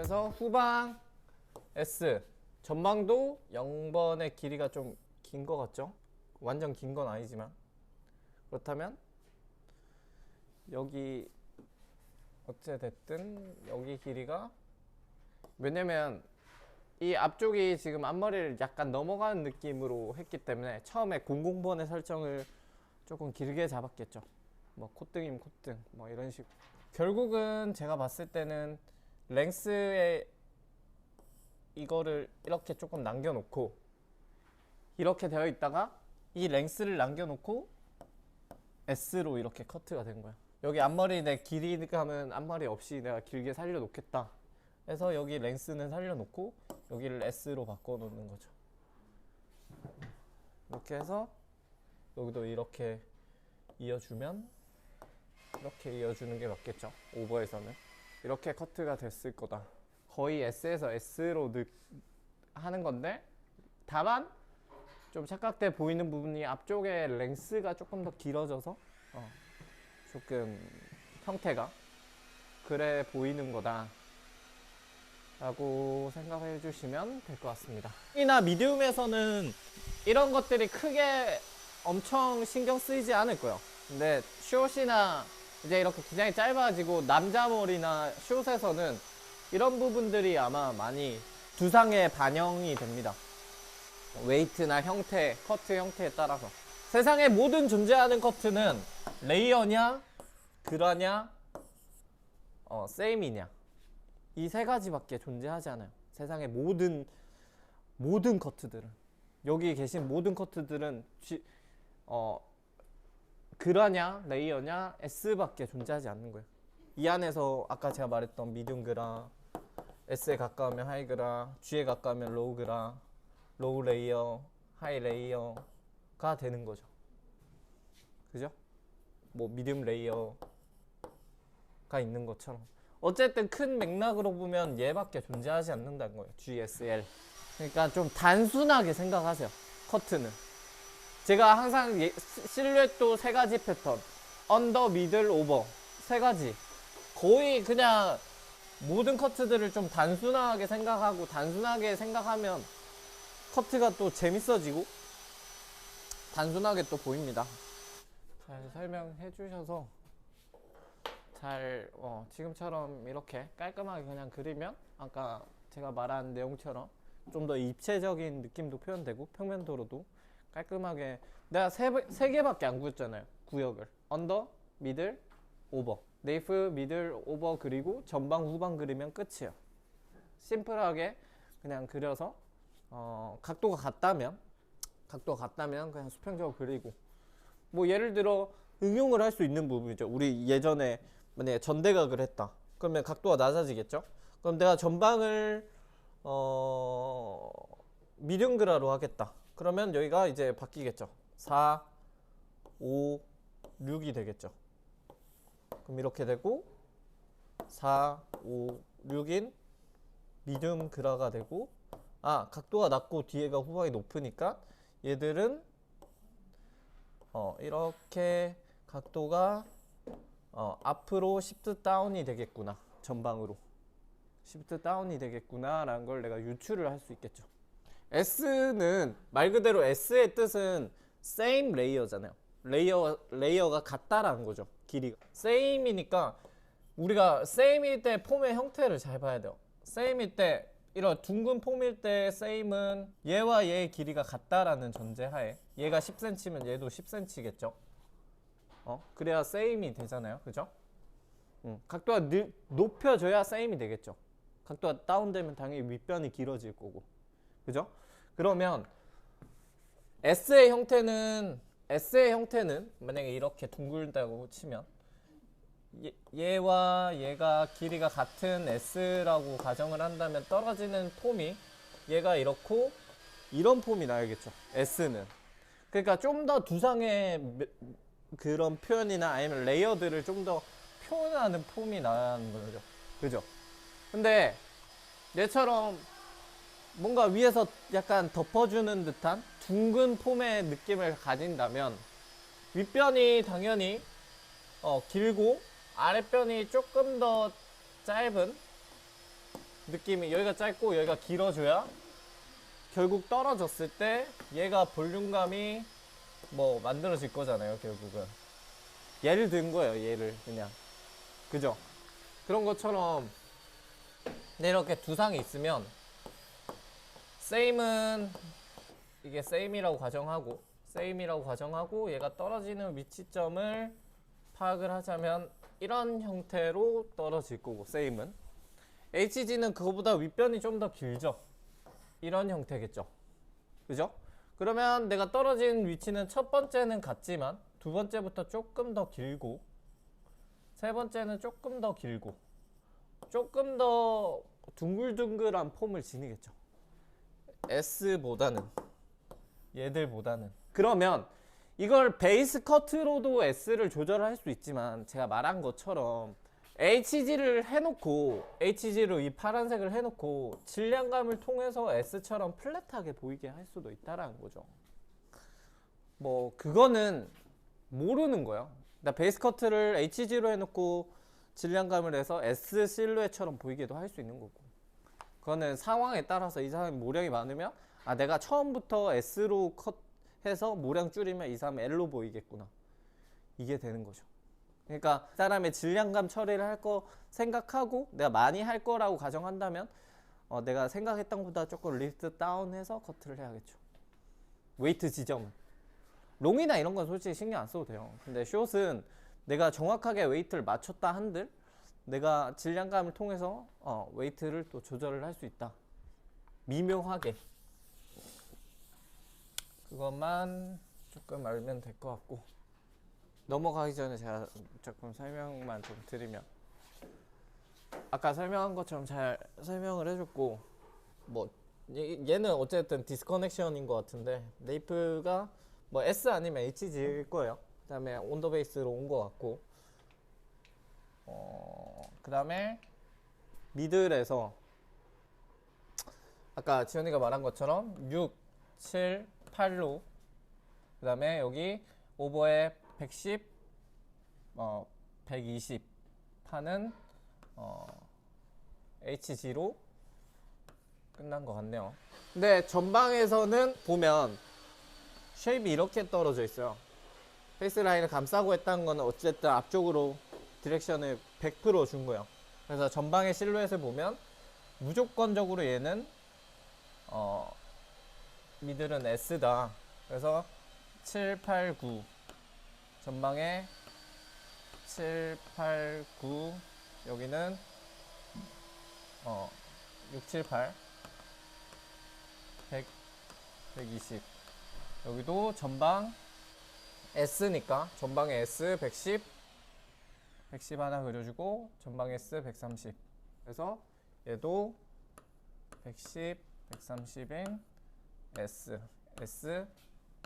그래서 후방 S, 전방도 0번의 길이가 좀 긴 것 같죠? 완전 긴 건 아니지만, 그렇다면 여기 어찌됐든 여기 길이가, 왜냐면 이 앞쪽이 지금 앞머리를 약간 넘어가는 느낌으로 했기 때문에 처음에 00번의 설정을 조금 길게 잡았겠죠. 뭐 콧등이면 콧등, 뭐 이런 식. 결국은 제가 봤을 때는 랭스에 이거를 이렇게 조금 남겨놓고 이렇게 되어 있다가 이 랭스를 남겨놓고 S로 이렇게 커트가 된 거야. 여기 앞머리 내 길이감은 앞머리 없이 내가 길게 살려놓겠다 해서 여기 랭스는 살려놓고 여기를 S로 바꿔놓는 거죠. 이렇게 해서 여기도 이렇게 이어주면 이렇게 이어주는 게 맞겠죠. 오버에서는 이렇게 커트가 됐을 거다. 거의 S에서 S로 하는 건데, 다만 좀 착각돼 보이는 부분이 앞쪽에 랭스가 조금 더 길어져서 조금 형태가 그래 보이는 거다 라고 생각해 주시면 될 것 같습니다. 이나 미디움에서는 이런 것들이 크게 엄청 신경 쓰이지 않을 거예요. 근데 숏이나 이제 이렇게 기장이 짧아지고 남자 머리나 숏에서는 이런 부분들이 아마 많이 두상에 반영이 됩니다. 웨이트나 형태, 커트 형태에 따라서. 세상에 모든 존재하는 커트는 레이어냐, 그라냐, 세임이냐, 이 세 가지밖에 존재하지 않아요. 세상의 모든 커트들은, 여기 계신 모든 커트들은 그라냐, 레이어냐, S밖에 존재하지 않는 거예요. 이 안에서 아까 제가 말했던 미디움 그라, S에 가까우면 하이 그라, G에 가까우면 로우 그라, 로우 레이어, 하이 레이어가 되는 거죠. 그죠? 뭐 미디움 레이어가 있는 것처럼. 어쨌든 큰 맥락으로 보면 얘밖에 존재하지 않는다는 거예요. GSL. 그러니까 좀 단순하게 생각하세요. 커트는. 제가 항상 실루엣도 세 가지 패턴, 언더, 미들, 오버 세 가지. 거의 그냥 모든 커트들을 좀 단순하게 생각하고, 단순하게 생각하면 커트가 또 재밌어지고 단순하게 또 보입니다. 잘 설명해 주셔서 잘 지금처럼 이렇게 깔끔하게 그냥 그리면 아까 제가 말한 내용처럼 좀 더 입체적인 느낌도 표현되고 평면도로도 깔끔하게. 내가 세 개밖에 안 그렸잖아요. 구역을 언더, 미들, 오버. 네이프, 미들, 오버 그리고 전방, 후방 그리면 끝이에요. 심플하게 그냥 그려서 각도가 같다면 그냥 수평적으로 그리고, 뭐 예를 들어 응용을 할 수 있는 부분이죠. 우리 예전에 만약에 전대각을 했다 그러면 각도가 낮아지겠죠. 그럼 내가 전방을 미디움 그라로 하겠다 그러면 여기가 이제 바뀌겠죠. 4, 5, 6이 되겠죠. 그럼 이렇게 되고 4, 5, 6인 미디움 그라가 되고, 각도가 낮고 뒤에가 후방이 높으니까 얘들은 이렇게 각도가 앞으로 시프트 다운이 되겠구나, 전방으로 시프트 다운이 되겠구나 라는 걸 내가 유추를 할 수 있겠죠. S는 말 그대로 S의 뜻은 same layer잖아요. 레이어가 같다라는 거죠. 길이가 same이니까 우리가 same일 때 폼의 형태를 잘 봐야 돼요. same일 때 이런 둥근 폼일 때 same은 얘와 얘의 길이가 같다라는 전제하에, 얘가 10cm면 얘도 10cm겠죠. 그래야 same이 되잖아요. 그죠? 각도가 높여져야 same이 되겠죠. 각도가 다운되면 당연히 윗변이 길어질 거고. 그죠? 그러면 S의 형태는 만약에 이렇게 둥글다고 치면 얘와 얘가 길이가 같은 S라고 가정을 한다면 떨어지는 폼이 얘가 이렇고 이런 폼이 나야겠죠. S는. 그러니까 좀 더 두상의 그런 표현이나 아니면 레이어들을 좀 더 표현하는 폼이 나야 하는 거죠. 그죠? 근데 얘처럼 뭔가 위에서 약간 덮어주는 듯한 둥근 폼의 느낌을 가진다면 윗변이 당연히 길고 아랫변이 조금 더 짧은 느낌이 여기가 짧고 여기가 길어져야 결국 떨어졌을 때 얘가 볼륨감이 뭐 만들어질 거잖아요. 결국은 예를 든 거예요. 얘를 그냥 그죠? 그런 것처럼 이렇게 두상이 있으면 same은 이게 same이라고 가정하고 얘가 떨어지는 위치점을 파악을 하자면 이런 형태로 떨어질 거고 same은 HG는 그거보다 윗변이 좀 더 길죠. 이런 형태겠죠. 그죠? 그러면 내가 떨어진 위치는 첫 번째는 같지만 두 번째부터 조금 더 길고 세 번째는 조금 더 길고 조금 더 둥글둥글한 폼을 지니겠죠. S보다는 얘들보다는. 그러면 이걸 베이스 커트로도 S를 조절할 수 있지만 제가 말한 것처럼 HG를 해놓고 HG로 이 파란색을 해놓고 질량감을 통해서 S처럼 플랫하게 보이게 할 수도 있다라는 거죠. 뭐 그거는 모르는 거야. 나 베이스 커트를 HG로 해놓고 질량감을 해서 S 실루엣처럼 보이게도 할 수 있는 거고, 그거는 상황에 따라서 이 사람이 모량이 많으면 아 내가 처음부터 S로 컷해서 모량 줄이면 이 사람은 L로 보이겠구나, 이게 되는 거죠. 그러니까 사람의 질량감 처리를 할 거 생각하고 내가 많이 할 거라고 가정한다면 내가 생각했던 것보다 조금 리프트 다운해서 커트를 해야겠죠. 웨이트 지점은 롱이나 이런 건 솔직히 신경 안 써도 돼요. 근데 숏은 내가 정확하게 웨이트를 맞췄다 한들 내가 질량감을 통해서 웨이트를 또 조절을 할 수 있다. 미묘하게 그것만 조금 알면 될 것 같고, 넘어가기 전에 제가 조금 설명만 좀 드리면, 아까 설명한 것처럼 잘 설명을 해줬고, 뭐 얘는 어쨌든 디스커넥션인 것 같은데 네이프가 뭐 S 아니면 HG일 거예요. 그 다음에 온더베이스로 온 것 같고, 그 다음에 미들에서 아까 지현이가 말한 것처럼 6, 7, 8로, 그 다음에 여기 오버에 110, 120 파는 HG로 끝난 것 같네요. 근데 전방에서는 보면 쉐입이 이렇게 떨어져 있어요. 페이스라인을 감싸고 했다는 거는 어쨌든 앞쪽으로 디렉션을 100% 준 거예요. 그래서 전방의 실루엣을 보면 무조건적으로 얘는 미들은 S다. 그래서 7, 8, 9 전방에 7, 8, 9 여기는 6, 7, 8 100, 120 여기도 전방 S니까 전방에 S 110 110 하나 그려주고 전방 S 130, 그래서 얘도 110 130인 S S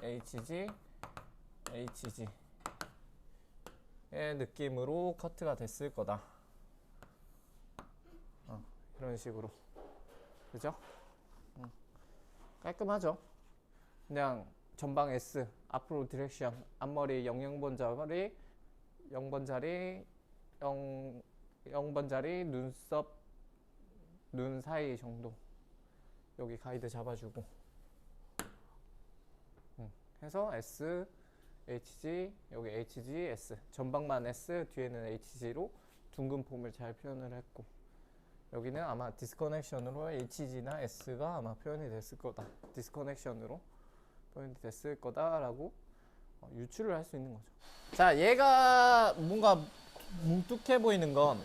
HG HG 의 느낌으로 커트가 됐을 거다. 이런 식으로. 그죠? 깔끔하죠? 그냥 전방 S, 앞으로 디렉션, 앞머리 00번 자리, 0번 자리, 0번 자리, 눈썹, 눈 사이 정도. 여기 가이드 잡아주고. 해서 S, HG, 여기 HG, S. 전방만 S, 뒤에는 HG로 둥근 폼을 잘 표현을 했고, 여기는 아마 디스커넥션으로 HG나 S가 아마 표현이 됐을 거다. 디스커넥션으로 표현이 됐을 거다라고 유추를 할 수 있는 거죠. 자, 얘가 뭔가 뭉툭해 보이는 건,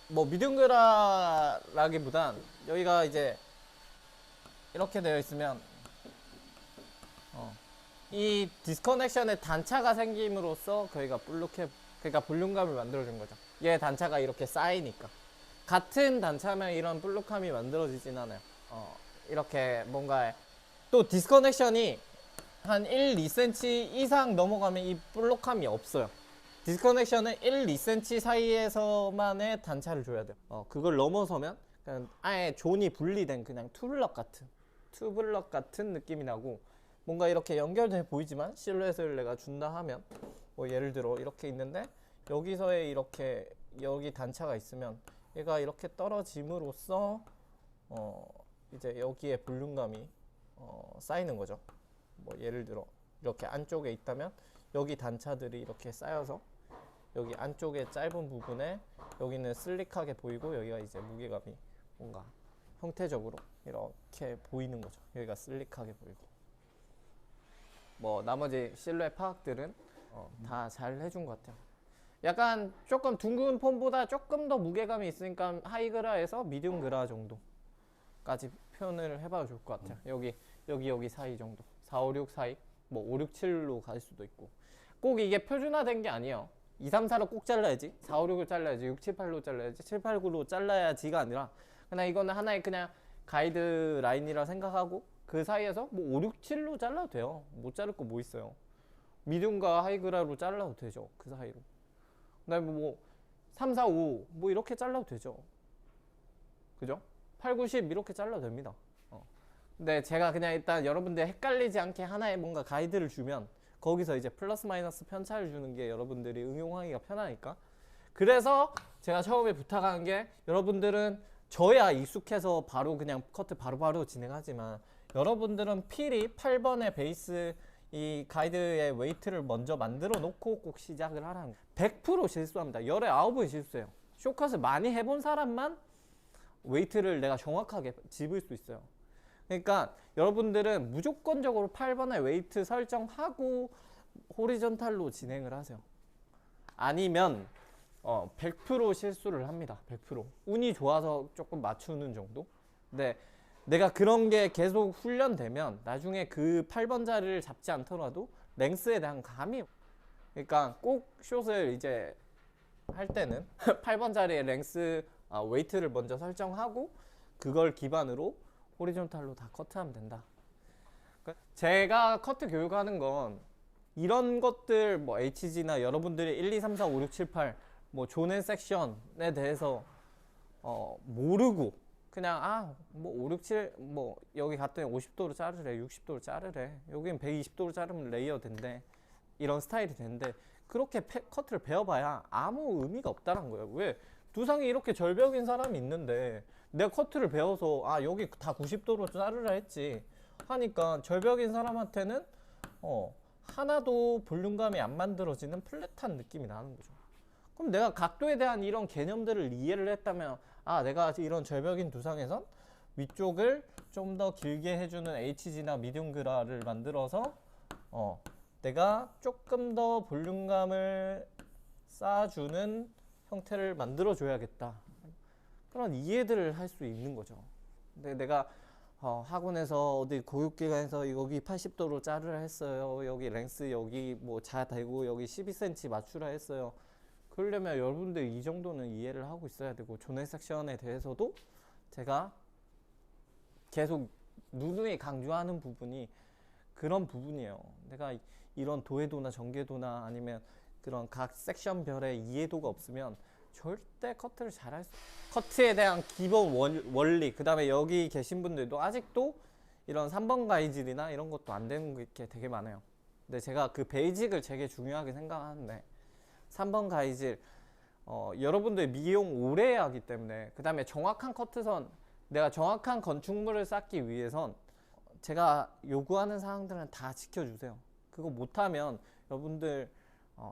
뭐 미둥그라라기보단 여기가 이제 이렇게 되어 있으면 이 디스커넥션의 단차가 생김으로써 그러니까 볼륨감을 만들어준 거죠. 얘 단차가 이렇게 쌓이니까. 같은 단차면 이런 볼륨감이 만들어지진 않아요. 이렇게 뭔가 또 디스커넥션이 한 1, 2cm 이상 넘어가면 이 볼륨감이 없어요. 디스커넥션은 1, 2cm 사이에서만의 단차를 줘야 돼요. 그걸 넘어서면 그냥 아예 존이 분리된 그냥 투블럭 같은 느낌이 나고, 뭔가 이렇게 연결돼 보이지만 실루엣을 내가 준다 하면 뭐 예를 들어 이렇게 있는데 여기서의 이렇게 여기 단차가 있으면 얘가 이렇게 떨어짐으로써 이제 여기에 볼륨감이 쌓이는 거죠. 뭐 예를 들어 이렇게 안쪽에 있다면 여기 단차들이 이렇게 쌓여서 여기 안쪽에 짧은 부분에 여기는 슬릭하게 보이고 여기가 이제 무게감이 뭔가 형태적으로 이렇게 보이는 거죠. 여기가 슬릭하게 보이고 뭐 나머지 실루엣 파악들은 다 잘 해준 것 같아요. 약간 조금 둥근 폼보다 조금 더 무게감이 있으니까 하이그라에서 미디움 그라 정도까지 표현을 해봐도 좋을 것 같아요. 여기 사이 정도 4, 5, 6 사이 뭐 5, 6, 7로 갈 수도 있고 꼭 이게 표준화된 게 아니에요. 2, 3, 4로 꼭 잘라야지 4, 5, 6을 잘라야지 6, 7, 8로 잘라야지 7, 8, 9로 잘라야지가 아니라 그냥 이거는 하나의 그냥 가이드 라인이라 생각하고 그 사이에서 뭐 5, 6, 7로 잘라도 돼요. 못 자를 거 뭐 있어요. 미디움과 하이그라로 잘라도 되죠. 그 사이로. 그 다음에 뭐 3, 4, 5 뭐 이렇게 잘라도 되죠. 그죠? 8, 9, 10 이렇게 잘라도 됩니다. 근데 제가 그냥 일단 여러분들 헷갈리지 않게 하나의 뭔가 가이드를 주면 거기서 이제 플러스 마이너스 편차를 주는 게 여러분들이 응용하기가 편하니까. 그래서 제가 처음에 부탁한 게 여러분들은 저야 익숙해서 바로 그냥 커트 바로바로 진행하지만 여러분들은 필히 8번의 베이스 이 가이드의 웨이트를 먼저 만들어 놓고 꼭 시작을 하라는 거예요. 100% 실수합니다. 열에 9은 실수해요. 쇼컷을 많이 해본 사람만 웨이트를 내가 정확하게 집을 수 있어요. 그러니까 여러분들은 무조건적으로 8번의 웨이트 설정하고 호리존탈로 진행을 하세요. 아니면 100% 실수를 합니다. 100%. 운이 좋아서 조금 맞추는 정도? 근데 내가 그런 게 계속 훈련되면 나중에 그 8번 자리를 잡지 않더라도 랭스에 대한 감이, 그러니까 꼭 숏을 이제 할 때는 8번 자리에 랭스 웨이트를 먼저 설정하고 그걸 기반으로 호리존탈로 다 커트하면 된다. 제가 커트 교육하는 건 이런 것들 뭐 HG나 여러분들이 1, 2, 3, 4, 5, 6, 7, 8 뭐 존 섹션에 대해서 모르고 그냥 뭐 5, 6, 7 뭐 여기 갔더니 50도로 자르래 60도로 자르래 여긴 120도로 자르면 레이어 된대 이런 스타일이 된대 그렇게 커트를 배워봐야 아무 의미가 없다는 거예요. 왜? 두상이 이렇게 절벽인 사람이 있는데 내가 커트를 배워서 여기 다 90도로 자르라 했지 하니까 절벽인 사람한테는 하나도 볼륨감이 안 만들어지는 플랫한 느낌이 나는 거죠. 그럼 내가 각도에 대한 이런 개념들을 이해를 했다면 내가 이런 절벽인 두상에선 위쪽을 좀 더 길게 해주는 HG나 미디움 그라를 만들어서 내가 조금 더 볼륨감을 쌓아주는 형태를 만들어 줘야겠다. 그런 이해들을 할 수 있는 거죠. 근데 내가 학원에서 어디 교육기관에서 여기 80도로 자르라 했어요. 여기 랭스 여기 뭐 자 대고 여기 12cm 맞추라 했어요. 그러려면 여러분들 이 정도는 이해를 하고 있어야 되고 존 섹션에 대해서도 제가 계속 누누이 강조하는 부분이 그런 부분이에요. 내가 이런 도해도나 전개도나 아니면 그런 각 섹션별의 이해도가 없으면 절대 커트를 잘할 수 커트에 대한 기본 원리 그 다음에 여기 계신 분들도 아직도 이런 3번 가이질이나 이런 것도 안 되는 게 되게 많아요. 근데 제가 그 베이직을 되게 중요하게 생각하는데 3번 가이질 여러분들 미용 오래 하기 때문에 그 다음에 정확한 커트선 내가 정확한 건축물을 쌓기 위해선 제가 요구하는 사항들은 다 지켜주세요. 그거 못하면 여러분들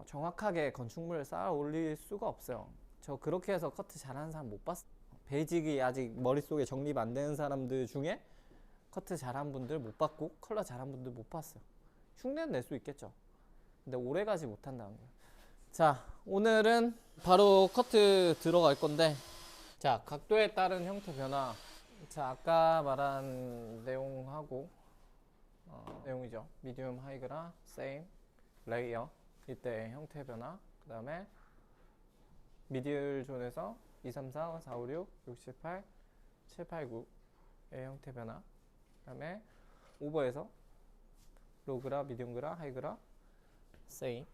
정확하게 건축물을 쌓아 올릴 수가 없어요. 저 그렇게 해서 커트 잘하는 사람 못 봤어요. 베이직이 아직 머릿속에 정립 안 되는 사람들 중에 커트 잘한 분들 못 봤고 컬러 잘한 분들 못 봤어요. 흉내는 낼 수 있겠죠. 근데 오래가지 못한다는 거예요. 자, 오늘은 바로 커트 들어갈 건데 자, 각도에 따른 형태 변화 자, 아까 말한 내용하고 내용이죠. 미디움, 하이그라, 세임, 레이어 이때 형태 변화 그 다음에 미디얼 존에서 2, 3, 4, 4, 5, 6, 6, 7, 8, 7, 8, 9의 형태 변화 그 다음에 오버에서 로그라, 미디움 그라, 하이그라, 세임의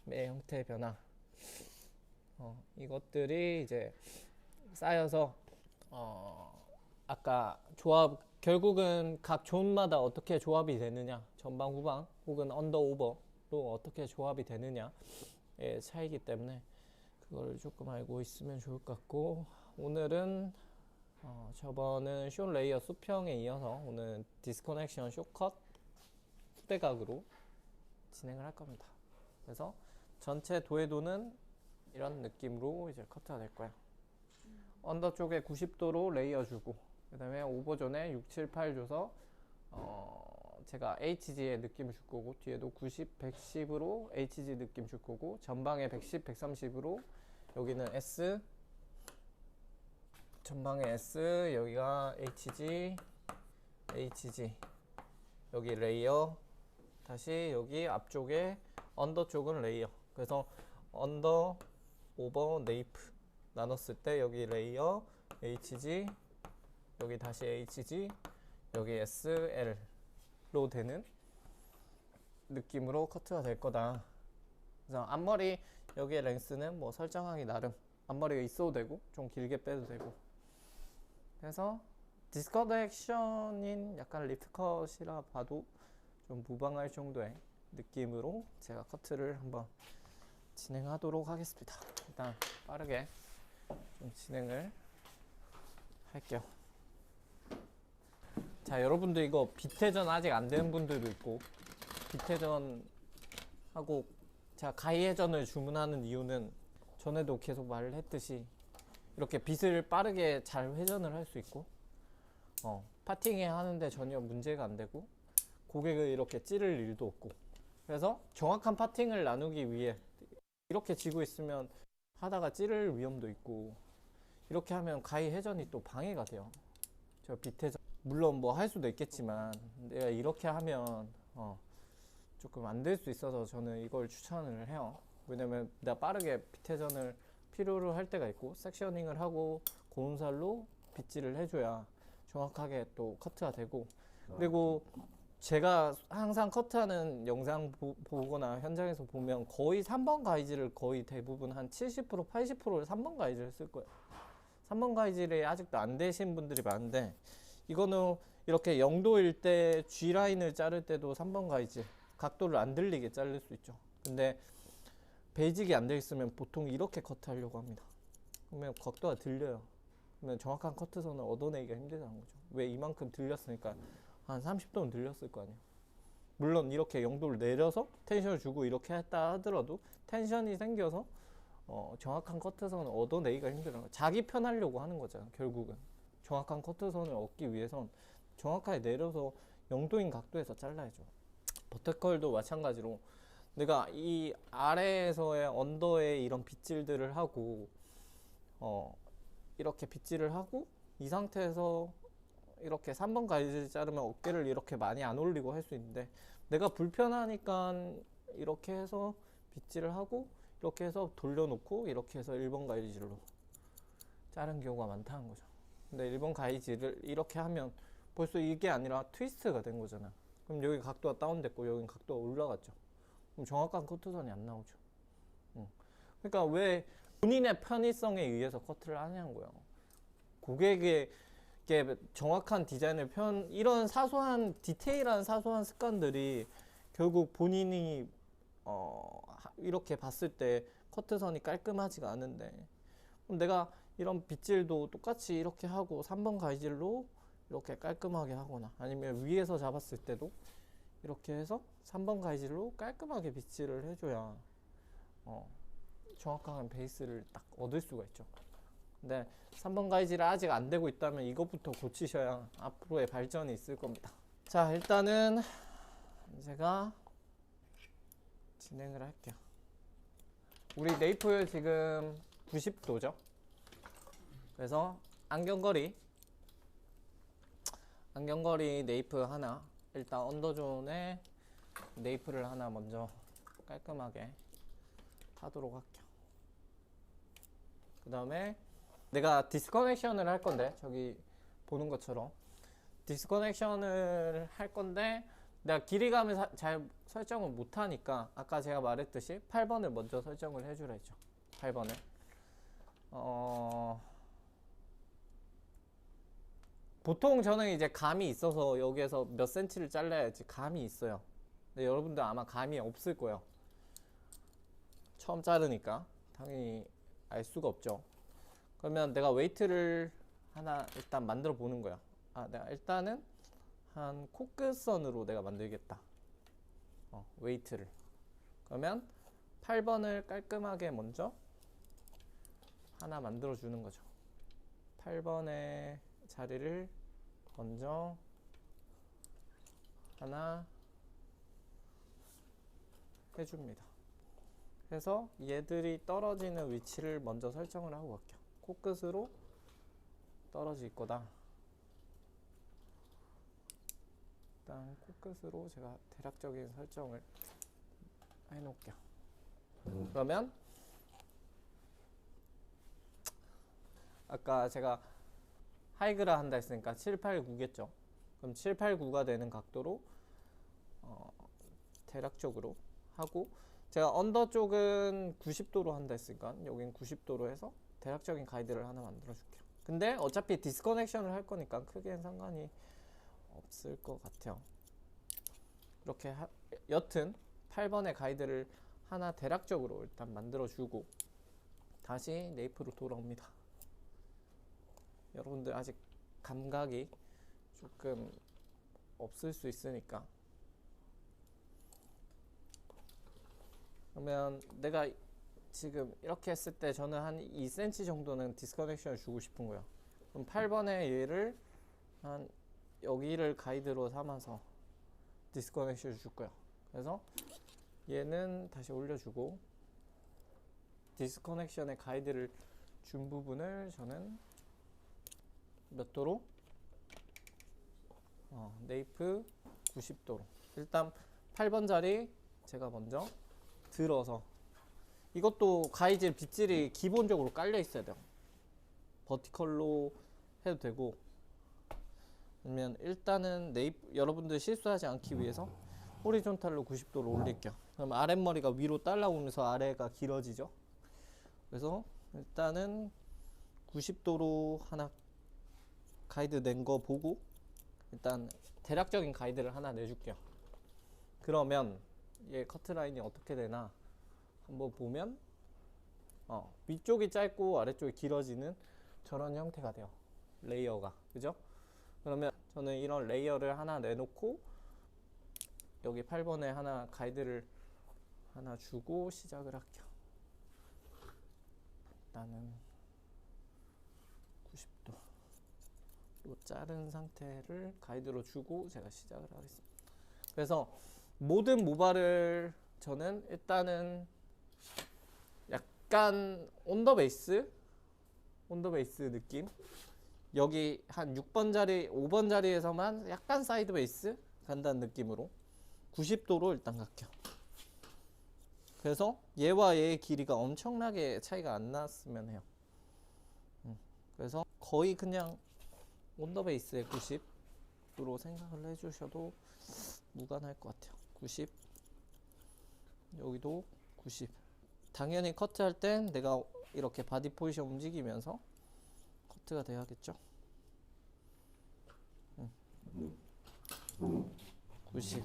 형태 변화 이것들이 이제 쌓여서 아까 조합 결국은 각 존마다 어떻게 조합이 되느냐 전방 후방 혹은 언더 오버로 어떻게 조합이 되느냐의 차이기 때문에 그걸 조금 알고 있으면 좋을 것 같고, 오늘은 저번은 쇼 레이어 수평에 이어서 오늘 디스커넥션 쇼컷 후대각으로 진행을 할 겁니다. 그래서 전체 도해도는 이런 느낌으로 이제 커트가 될 거예요. 언더 쪽에 90도로 레이어 주고, 그 다음에 오버존에 6, 7, 8 줘서 제가 HG의 느낌을 줄 거고, 뒤에도 90, 110으로 HG 느낌 줄 거고, 전방에 110, 130으로 여기는 S, 전방에 S, 여기가 HG, HG, 여기 레이어, 다시 여기 앞쪽에 언더 쪽은 레이어. 그래서 언더, 오버, 네이프 나눴을 때 여기 레이어, HG, 여기 다시 HG, 여기 SL로 되는 느낌으로 커트가 될 거다. 그래서 앞머리 여기에 랭스는 뭐 설정하기 나름, 앞머리가 있어도 되고 좀 길게 빼도 되고, 그래서 디스커드 액션인 약간 리프트컷이라 봐도 좀 무방할 정도의 느낌으로 제가 커트를 한번 진행하도록 하겠습니다. 일단 빠르게 좀 진행을 할게요. 자, 여러분들 이거 비태전 아직 안 되는 분들도 있고, 비태전 하고 제가 가이회전을 주문하는 이유는 전에도 계속 말을 했듯이 이렇게 빗을 빠르게 잘 회전을 할 수 있고, 파팅에 하는데 전혀 문제가 안 되고, 고객을 이렇게 찌를 일도 없고, 그래서 정확한 파팅을 나누기 위해 이렇게 지고 있으면 하다가 찌를 위험도 있고, 이렇게 하면 가이 회전이 또 방해가 돼요. 저 빗회전 물론 뭐 할 수도 있겠지만 내가 이렇게 하면 조금 안 될 수 있어서 저는 이걸 추천을 해요. 왜냐면 내가 빠르게 빗회전을 필요로 할 때가 있고, 섹셔닝을 하고 고음살로 빗질을 해줘야 정확하게 또 커트가 되고, 그리고 제가 항상 커트하는 영상 보거나 현장에서 보면 거의 3번 가이즈를 거의 대부분 한 70%, 80%를 3번 가이즈를 쓸 거예요. 3번 가이즈를 아직도 안 되신 분들이 많은데, 이거는 이렇게 0도일 때 G라인을 자를 때도 3번 가이즈, 각도를 안 들리게 자를 수 있죠. 근데 베이직이 안 돼 있으면 보통 이렇게 커트하려고 합니다. 그러면 각도가 들려요. 그러면 정확한 커트선을 얻어내기가 힘들다는 거죠. 왜? 이만큼 들렸으니까 한 30도는 들렸을 거 아니에요. 물론 이렇게 0도를 내려서 텐션을 주고 이렇게 했다 하더라도 텐션이 생겨서 정확한 커트선을 얻어내기가 힘들어요. 자기 편하려고 하는 거잖아요. 결국은 정확한 커트선을 얻기 위해선 정확하게 내려서 0도인 각도에서 잘라야죠. 버터컬도 마찬가지로 내가 이 아래에서의 언더에 이런 빗질들을 하고 이렇게 빗질을 하고 이 상태에서 이렇게 3번 가이드 자르면 어깨를 이렇게 많이 안 올리고 할 수 있는데, 내가 불편하니까 이렇게 해서 빗질을 하고 이렇게 해서 돌려놓고 이렇게 해서 1번 가이드로 자른 경우가 많다는 거죠. 근데 1번 가이드를 이렇게 하면 벌써 이게 아니라 트위스트가 된 거잖아. 그럼 여기 각도가 다운됐고 여기 각도가 올라갔죠. 그럼 정확한 커트선이 안 나오죠. 그러니까 왜 본인의 편의성에 의해서 커트를 하냐는 거예요. 고객에게 정확한 디자인을 이런 사소한 디테일한 사소한 습관들이 결국 본인이 이렇게 봤을 때 커트선이 깔끔하지가 않은데, 그럼 내가 이런 빗질도 똑같이 이렇게 하고 3번 가이질로 이렇게 깔끔하게 하거나, 아니면 위에서 잡았을 때도 이렇게 해서 3번 가이질로 깔끔하게 빗질을 해줘야 정확한 베이스를 딱 얻을 수가 있죠. 근데 3번 가이질이 아직 안 되고 있다면 이것부터 고치셔야 앞으로의 발전이 있을 겁니다. 자, 일단은 제가 진행을 할게요. 우리 네이프 지금 90도죠. 그래서 안경거리 네이프 하나, 일단 언더존에 네이프를 하나 먼저 깔끔하게 하도록 할게요. 그 다음에 내가 디스커넥션을 할 건데, 저기 보는 것처럼 디스커넥션을 할 건데 내가 길이감을 잘 설정을 못하니까 아까 제가 말했듯이 8번을 먼저 설정을 해주라 했죠. 8번을 보통 저는 이제 감이 있어서 여기에서 몇 센치를 잘라야지 감이 있어요. 근데 여러분들 아마 감이 없을 거예요. 처음 자르니까 당연히 알 수가 없죠. 그러면 내가 웨이트를 하나 일단 만들어 보는 거야. 내가 일단은 한 코끝선으로 내가 만들겠다. 웨이트를. 그러면 8번을 깔끔하게 먼저 하나 만들어 주는 거죠. 8번의 자리를 먼저 하나 해줍니다. 그래서 얘들이 떨어지는 위치를 먼저 설정을 하고 갈게요. 코끝으로 떨어질 거다. 일단 코끝으로 제가 대략적인 설정을 해놓을게요. 그러면 아까 제가 하이그라 한다 했으니까 7, 8, 9겠죠. 그럼 7, 8, 9가 되는 각도로 대략적으로 하고, 제가 언더 쪽은 90도로 한다 했으니까 여긴 90도로 해서 대략적인 가이드를 하나 만들어 줄게요. 근데 어차피 디스커넥션을 할 거니까 크게 상관이 없을 것 같아요. 이렇게 여튼 8번의 가이드를 하나 대략적으로 일단 만들어 주고 다시 네이프로 돌아옵니다. 여러분들 아직 감각이 조금 없을 수 있으니까, 그러면 내가 지금 이렇게 했을 때 저는 한 2cm 정도는 디스커넥션을 주고 싶은 거예요. 그럼 8번의 얘를 한 여기를 가이드로 삼아서 디스커넥션을 줄 거예요. 그래서 얘는 다시 올려주고 디스커넥션의 가이드를 준 부분을 저는 몇 도로? 네이프 90도로. 일단 8번 자리 제가 먼저 들어서, 이것도 가이드 빗질이 기본적으로 깔려 있어야 돼요. 버티컬로 해도 되고, 아니면 일단은 여러분들 실수하지 않기 위해서 호리존탈로 90도로 올릴게요. 그럼 아랫머리가 위로 따라오면서 아래가 길어지죠. 그래서 일단은 90도로 하나 가이드 낸 거 보고 일단 대략적인 가이드를 하나 내줄게요. 그러면 얘 커트라인이 어떻게 되나 한번 보면 위쪽이 짧고 아래쪽이 길어지는 저런 형태가 돼요. 레이어가. 그죠? 그러면 저는 이런 레이어를 하나 내놓고 여기 8번에 하나 가이드를 하나 주고 시작을 할게요. 일단은 90도로 자른 상태를 가이드로 주고 제가 시작을 하겠습니다. 그래서 모든 모발을 저는 일단은 약간 온더 베이스 느낌, 여기 한 6번 자리 5번 자리에서만 약간 사이드 베이스 간다는 느낌으로 90도로 일단 갈게요. 그래서 얘와 얘의 길이가 엄청나게 차이가 안 났으면 해요. 그래서 거의 그냥 온더 베이스의 90도로 생각을 해주셔도 무관할 것 같아요. 90, 여기도 90. 당연히 커트할 땐 내가 이렇게 바디 포지션 움직이면서 커트가 돼야겠죠. 90.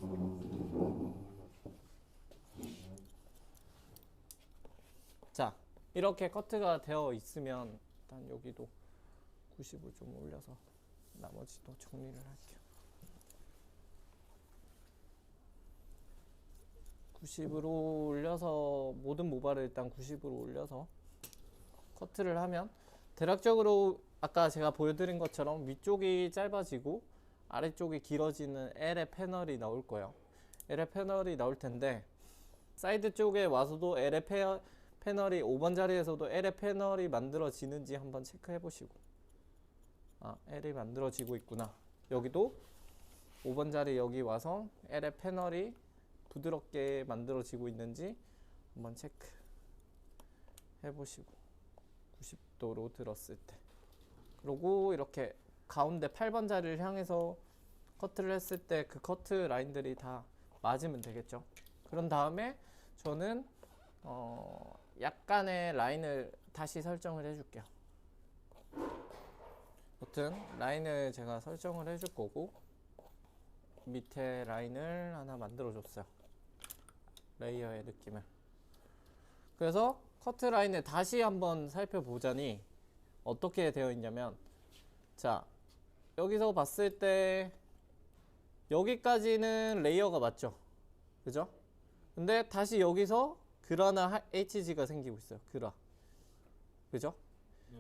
자, 이렇게 커트가 되어 있으면 일단 여기도 90을 좀 올려서 나머지도 정리를 할게요. 90으로 올려서 모든 모발을 일단 90으로 올려서 커트를 하면 대략적으로 아까 제가 보여드린 것처럼 위쪽이 짧아지고 아래쪽이 길어지는 L의 패널이 나올 거예요. L의 패널이 나올 텐데 사이드 쪽에 와서도 L의 패널이 5번 자리에서도 L의 패널이 만들어지는지 한번 체크해 보시고, L이 만들어지고 있구나. 여기도 5번 자리 여기 와서 L의 패널이 부드럽게 만들어지고 있는지 한번 체크 해보시고 90도로 들었을 때, 그리고 이렇게 가운데 8번 자리를 향해서 커트를 했을 때 그 커트 라인들이 다 맞으면 되겠죠. 그런 다음에 저는 약간의 라인을 다시 설정을 해줄게요. 아무튼 라인을 제가 설정을 해줄 거고 밑에 라인을 하나 만들어 줬어요. 레이어의 느낌을. 그래서 커트 라인을 다시 한번 살펴보자니 어떻게 되어 있냐면, 자, 여기서 봤을 때 여기까지는 레이어가 맞죠? 그죠? 근데 다시 여기서 그라나 HG가 생기고 있어요. 그라. 그죠?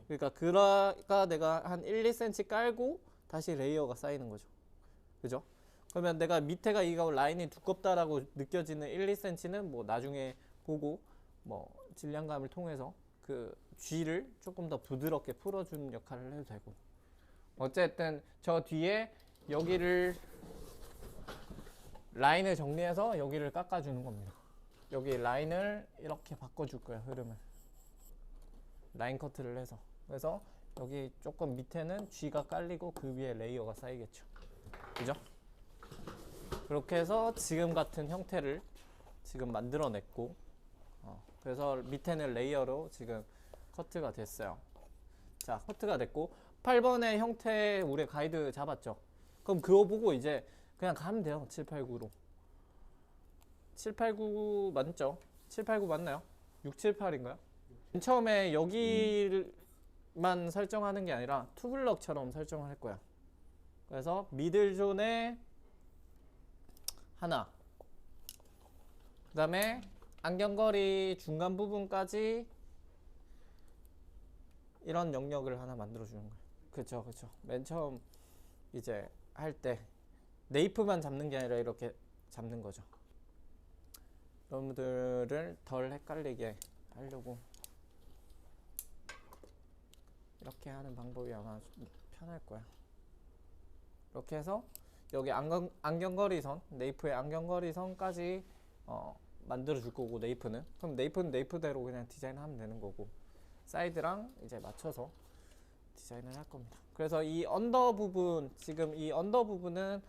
그러니까 그라가 내가 한 1, 2cm 깔고 다시 레이어가 쌓이는 거죠. 그죠? 그러면 내가 밑에가 이거 라인이 두껍다라고 느껴지는 1, 2cm는 뭐 나중에 보고 뭐 질량감을 통해서 그 G를 조금 더 부드럽게 풀어주는 역할을 해도 되고, 어쨌든 저 뒤에 여기를 라인을 정리해서 여기를 깎아주는 겁니다. 여기 라인을 이렇게 바꿔줄 거예요. 흐름을 라인 커트를 해서. 그래서 여기 조금 밑에는 G가 깔리고 그 위에 레이어가 쌓이겠죠. 그죠? 그렇게 해서 지금 같은 형태를 지금 만들어냈고, 그래서 밑에는 레이어로 지금 커트가 됐어요. 자, 커트가 됐고 8번의 형태 우리 가이드 잡았죠. 그럼 그거 보고 이제 그냥 가면 돼요. 7, 8, 9로. 7, 8, 9 맞죠? 7, 8, 9 맞나요? 6, 7, 8인가요? 처음에 여기만 설정하는 게 아니라 투블럭처럼 설정을 할 거야. 그래서 미들존에 하나, 그 다음에 안경거리 중간 부분까지 이런 영역을 하나 만들어 주는 거예요. 그쵸, 그쵸. 맨 처음 이제 할 때 네이프만 잡는 게 아니라 이렇게 잡는 거죠. 여러분들을 덜 헷갈리게 하려고 이렇게 하는 방법이 아마 좀 편할 거야. 이렇게 해서 여기 안경거리선, 네이프의 안경거리선까지 만들어 줄 거고, 네이프는 그럼 네이프는 네이프대로 그냥 디자인하면 되는 거고, 사이드랑 이제 맞춰서 디자인을 할 겁니다. 그래서 이 언더 부분, 지금 이 언더 부분은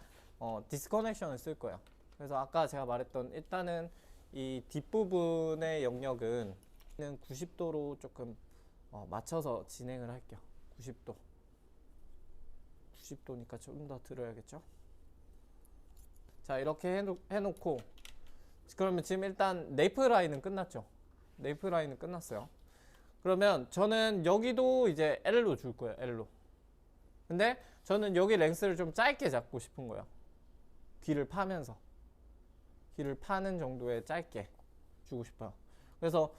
디스커넥션을 쓸 거예요. 그래서 아까 제가 말했던, 일단은 이 뒷부분의 영역은 90도로 조금 맞춰서 진행을 할게요. 90도. 90도니까 좀 더 들어야겠죠? 자, 이렇게 해놓고, 그러면 지금 일단 네이프 라인은 끝났죠? 네이프 라인은 끝났어요. 그러면 저는 여기도 이제 L로 줄 거예요. L로. 근데 저는 여기 랭스를 좀 짧게 잡고 싶은 거예요. 귀를 파면서. 귀를 파는 정도의 짧게 주고 싶어요. 그래서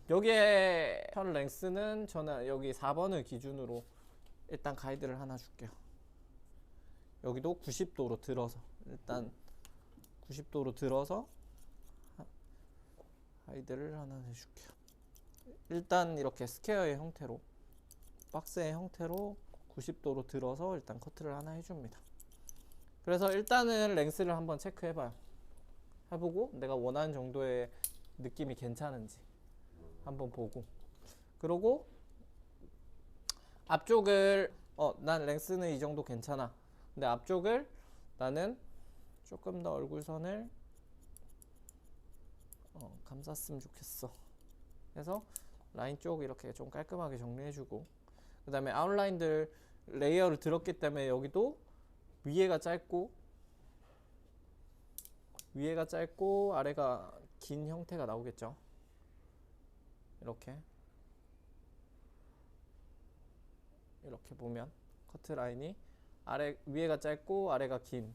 여기에 현 랭스는 저는 여기 4번을 기준으로 일단 가이드를 하나 줄게요. 여기도 90도로 들어서, 일단 90도로 들어서 가이드를 하나 해줄게요. 일단 이렇게 스퀘어의 형태로, 박스의 형태로 90도로 들어서 일단 커트를 하나 해줍니다. 그래서 일단은 랭스를 한번 체크해봐요. 해보고 내가 원하는 정도의 느낌이 괜찮은지 한번 보고, 그러고 앞쪽을 난 랭스는 이 정도 괜찮아. 근데 앞쪽을 나는 조금 더 얼굴선을 감쌌으면 좋겠어. 그래서 라인 쪽 이렇게 좀 깔끔하게 정리해주고, 그 다음에 아웃라인들 레이어를 들었기 때문에 여기도 위에가 짧고 아래가 긴 형태가 나오겠죠. 이렇게 보면 커트 라인이 위에가 짧고 아래가 긴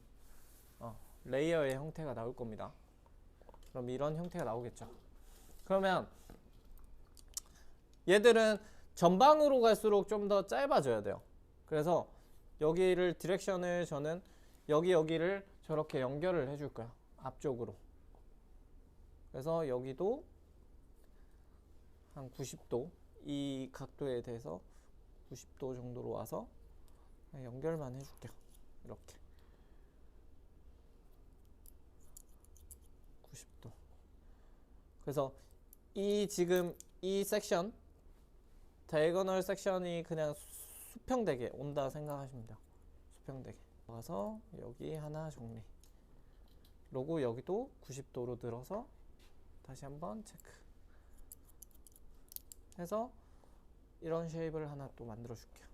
레이어의 형태가 나올 겁니다. 그럼 이런 형태가 나오겠죠. 그러면 얘들은 전방으로 갈수록 좀 더 짧아져야 돼요. 그래서 여기를 디렉션을 저는 여기를 저렇게 연결을 해줄 거야. 앞쪽으로. 그래서 여기도 한 90도, 이 각도에 대해서 90도 정도로 와서 연결만 해줄게요. 이렇게 90도. 그래서 지금 이 섹션, 다이거널 섹션이 그냥 수평되게 온다 생각하시면 돼요. 수평되게 와서 여기 하나 정리. 그리고 여기도 90도로 들어서 다시 한번 체크 해서 이런 쉐입을 하나 또 만들어 줄게요.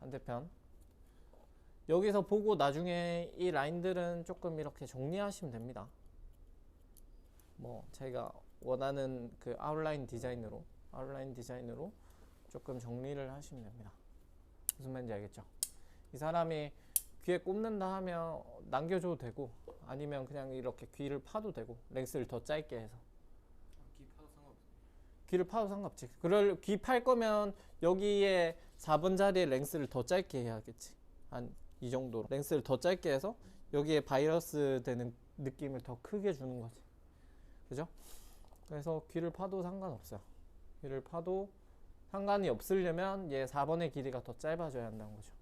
반대편. 여기서 보고 나중에 이 라인들은 조금 이렇게 정리하시면 됩니다. 뭐 제가 원하는 그 아웃라인 디자인으로 조금 정리를 하시면 됩니다. 무슨 말인지 알겠죠? 이 사람이 귀에 꼽는다 하면 남겨줘도 되고 아니면 그냥 이렇게 귀를 파도 되고 랭스를 더 짧게 해서. 귀 파도 상관없어요. 귀를 파도 상관없지. 그럴 귀 팔 거면 여기에 4번 자리에 랭스를 더 짧게 해야겠지. 한 이 정도로 랭스를 더 짧게 해서 여기에 바이러스 되는 느낌을 더 크게 주는 거지. 그죠? 그래서 귀를 파도 상관없어요. 귀를 파도 상관이 없으려면 얘 4번의 길이가 더 짧아져야 한다는 거죠.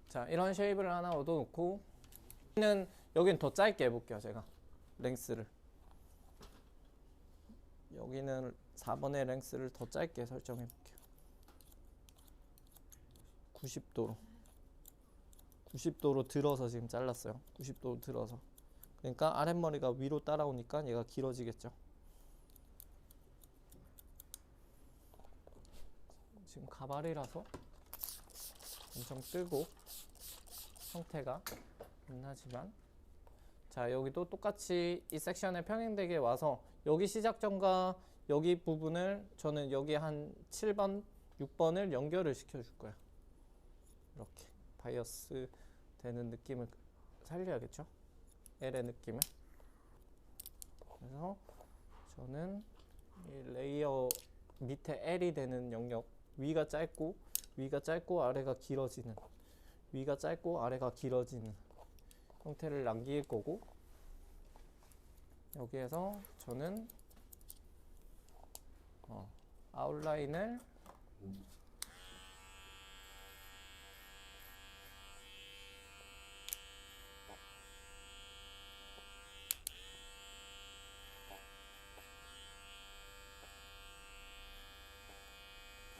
자, 이런 쉐입을 하나 얻어놓고 여기는 더 짧게 해볼게요. 제가 랭스를 여기는 4번의 랭스를 더 짧게 설정해 볼게요. 90도로 들어서 지금 잘랐어요. 90도로 들어서. 그러니까 아랫머리가 위로 따라오니까 얘가 길어지겠죠. 지금 가발이라서 엄청 뜨고 형태가 빛나지만, 자, 여기도 똑같이 이 섹션에 평행되게 와서 여기 시작점과 여기 부분을 저는 여기 한 7번, 6번을 연결을 시켜줄 거예요. 이렇게 바이어스 되는 느낌을 살려야겠죠? L의 느낌을. 그래서 저는 이 레이어 밑에 L이 되는 영역, 위가 짧고 아래가 길어지는, 위가 짧고 아래가 길어지는 형태를 남길 거고, 여기에서 저는 아웃라인을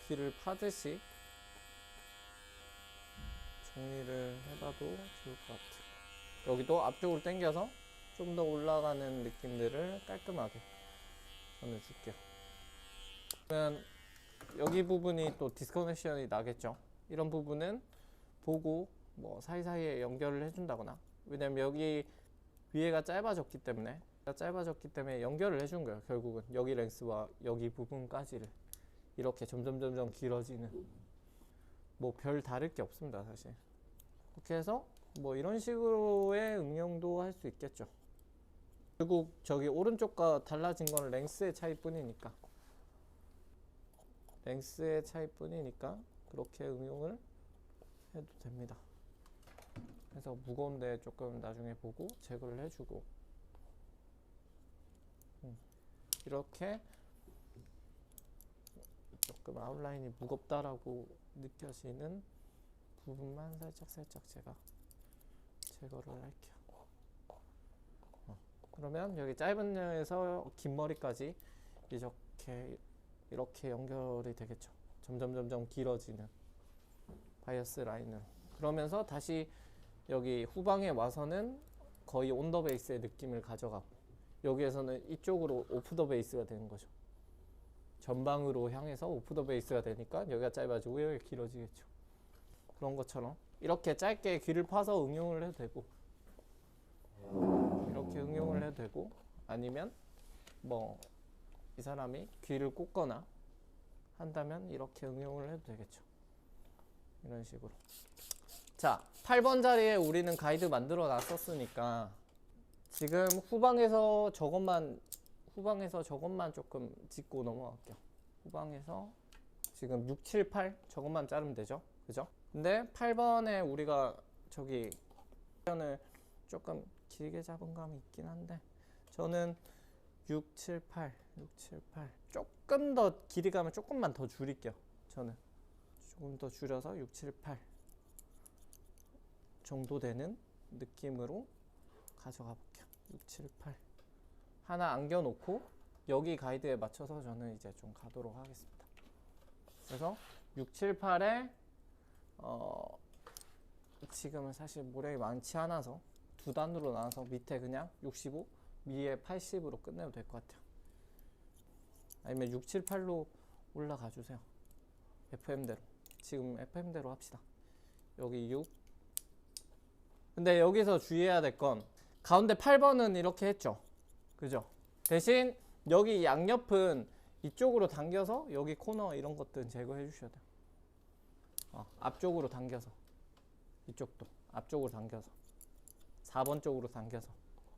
귀를 파듯이 정리를 해봐도 좋을 것 같아요. 여기도 앞쪽으로 당겨서 좀 더 올라가는 느낌들을 깔끔하게 저는 줄게요. 그러면 여기 부분이 또 디스커넥션이 나겠죠. 이런 부분은 보고 뭐 사이사이에 연결을 해준다거나, 왜냐면 여기 위에가 짧아졌기 때문에 연결을 해준 거예요. 결국은 여기 랭스와 여기 부분까지를 이렇게 점점 길어지는, 뭐 별 다를 게 없습니다, 사실. 그렇게 해서 뭐 이런 식으로의 응용도 할 수 있겠죠. 결국 저기 오른쪽과 달라진 건 랭스의 차이뿐이니까 그렇게 응용을 해도 됩니다. 그래서 무거운데 조금 나중에 보고 제거를 해주고, 이렇게 조금 아웃라인이 무겁다라고 느껴지는 부분만 살짝 제가 제거를 할게요. 그러면 여기 짧은 녀에서 긴 머리까지 이렇게 연결이 되겠죠. 점점 길어지는 바이어스 라인으로. 그러면서 다시 여기 후방에 와서는 거의 온 더 베이스의 느낌을 가져가고, 여기에서는 이쪽으로 오프 더 베이스가 되는 거죠. 전방으로 향해서 오프 더 베이스가 되니까 여기가 짧아지고 여기가 길어지겠죠. 그런 것처럼 이렇게 짧게 귀를 파서 응용을 해도 되고, 이렇게 응용을 해도 되고, 아니면 뭐 이 사람이 귀를 꽂거나 한다면 이렇게 응용을 해도 되겠죠. 이런 식으로. 자, 8번 자리에 우리는 가이드 만들어 놨었으니까 지금 후방에서 저것만 조금 짚고 넘어갈게요. 후방에서 지금 6, 7, 8 저것만 자르면 되죠. 그죠? 근데 8번에 우리가 저기 을 조금 길게 잡은 감이 있긴 한데, 저는 6, 7, 8 조금 더 길이감을 조금만 더 줄일게요. 저는 조금 더 줄여서 6, 7, 8 정도 되는 느낌으로 가져가 볼게요. 6, 7, 8 하나 안겨놓고 여기 가이드에 맞춰서 저는 이제 좀 가도록 하겠습니다. 그래서 6, 7, 8에 지금은 사실 모량이 많지 않아서 두 단으로 나눠서 밑에 그냥 65, 위에 80으로 끝내도 될 것 같아요. 아니면 6, 7, 8로 올라가 주세요. FM대로. 지금 FM대로 합시다. 여기 6. 근데 여기서 주의해야 될 건 가운데 8번은 이렇게 했죠. 그죠? 대신 여기 양옆은 이쪽으로 당겨서 여기 코너 이런 것들은 제거해 주셔야 돼요. 앞쪽으로 당겨서 이쪽도 앞쪽으로 당겨서 4번 쪽으로 당겨서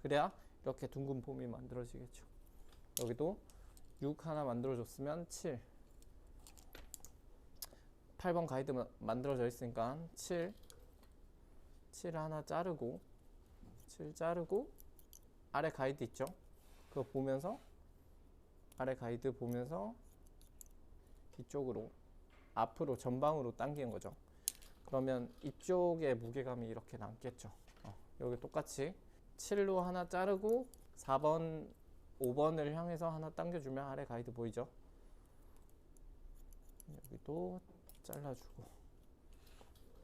그래야 이렇게 둥근 폼이 만들어지겠죠. 여기도 6 하나 만들어줬으면 7 8번 가이드 만들어져 있으니까 7 하나 자르고 7 자르고 아래 가이드 있죠. 그거 보면서 아래 가이드 보면서 이쪽으로 앞으로 전방으로 당기는 거죠. 그러면 이쪽에 무게감이 이렇게 남겠죠. 여기 똑같이 7로 하나 자르고 4번 5번을 향해서 하나 당겨주면 아래 가이드 보이죠. 여기도 잘라주고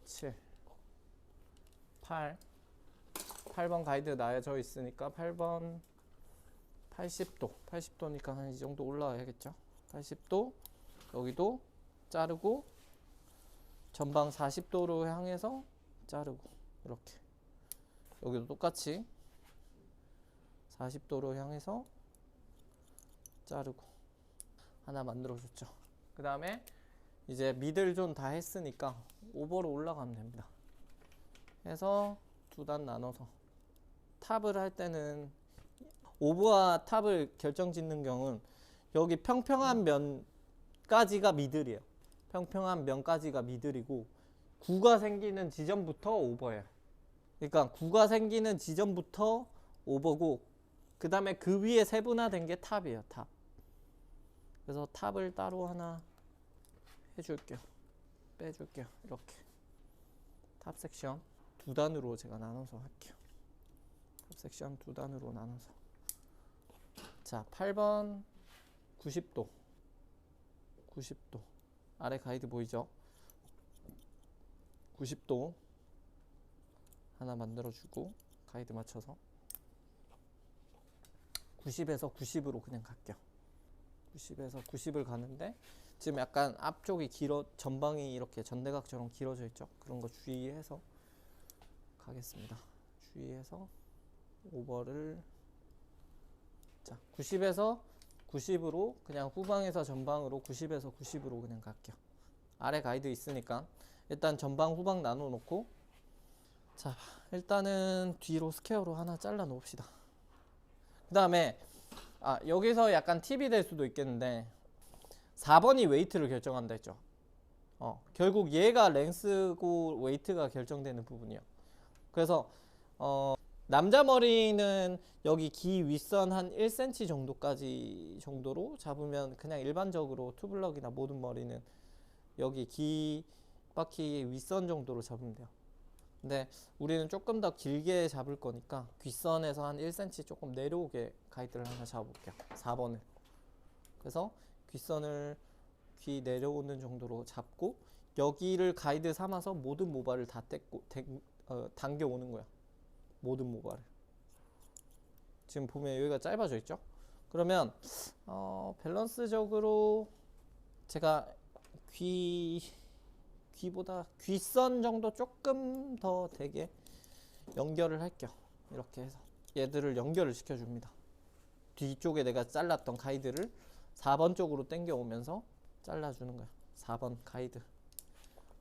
7 8번 가이드 나여져 있으니까 8번 80도니까 한 이 정도 올라와야겠죠. 80도 여기도 자르고 전방 40도로 향해서 자르고 이렇게 여기도 똑같이 40도로 향해서 자르고 하나 만들어줬죠. 그 다음에 이제 미들존 다 했으니까 오버로 올라가면 됩니다. 해서 두 단 나눠서 탑을 할 때는 오버와 탑을 결정짓는 경우는 여기 평평한 면까지가 미들이에요. 평평한 면까지가 미들이고 구가 생기는 지점부터 오버예요. 그러니까 구가 생기는 지점부터 오버고 그 다음에 그 위에 세분화된 게 탑이에요. 탑. 그래서 탑을 따로 하나 해줄게요. 빼줄게요. 이렇게 탑 섹션 두 단으로 제가 나눠서 할게요. 탑 섹션 두 단으로 나눠서 자 8번 90도 아래 가이드 보이죠? 90도 하나 만들어주고 가이드 맞춰서 90에서 90으로 그냥 갈게요. 90에서 90을 가는데 지금 약간 앞쪽이 전방이 이렇게 전대각처럼 길어져 있죠. 그런 거 주의해서 가겠습니다. 주의해서 오버를 자 90에서 90으로 그냥 후방에서 전방으로 90에서 90으로 그냥 갈게요. 아래 가이드 있으니까 일단 전방 후방 나눠 놓고 자 일단은 뒤로 스퀘어로 하나 잘라 놓읍시다. 그 다음에 여기서 약간 팁이 될 수도 있겠는데 4번이 웨이트를 결정한다 했죠. 결국 얘가 랭스고 웨이트가 결정되는 부분이에요. 그래서 남자 머리는 여기 기 윗선 한 1cm 정도로 잡으면 그냥 일반적으로 투블럭이나 모든 머리는 여기 기 바퀴 윗선 정도로 잡으면 돼요. 근데 우리는 조금 더 길게 잡을 거니까 귓선에서 한 1cm 조금 내려오게 가이드를 하나 잡아볼게요. 4번을. 그래서 귓선을 귀 내려오는 정도로 잡고 여기를 가이드 삼아서 모든 모발을 다 당겨오는 거야. 모든 모발을. 지금 보면 여기가 짧아져 있죠? 그러면 밸런스적으로 제가 귀보다 귓선 정도 조금 더 되게 연결을 할게요. 이렇게 해서 얘들을 연결을 시켜줍니다. 뒤쪽에 내가 잘랐던 가이드를 4번 쪽으로 당겨 오면서 잘라주는 거야. 4번 가이드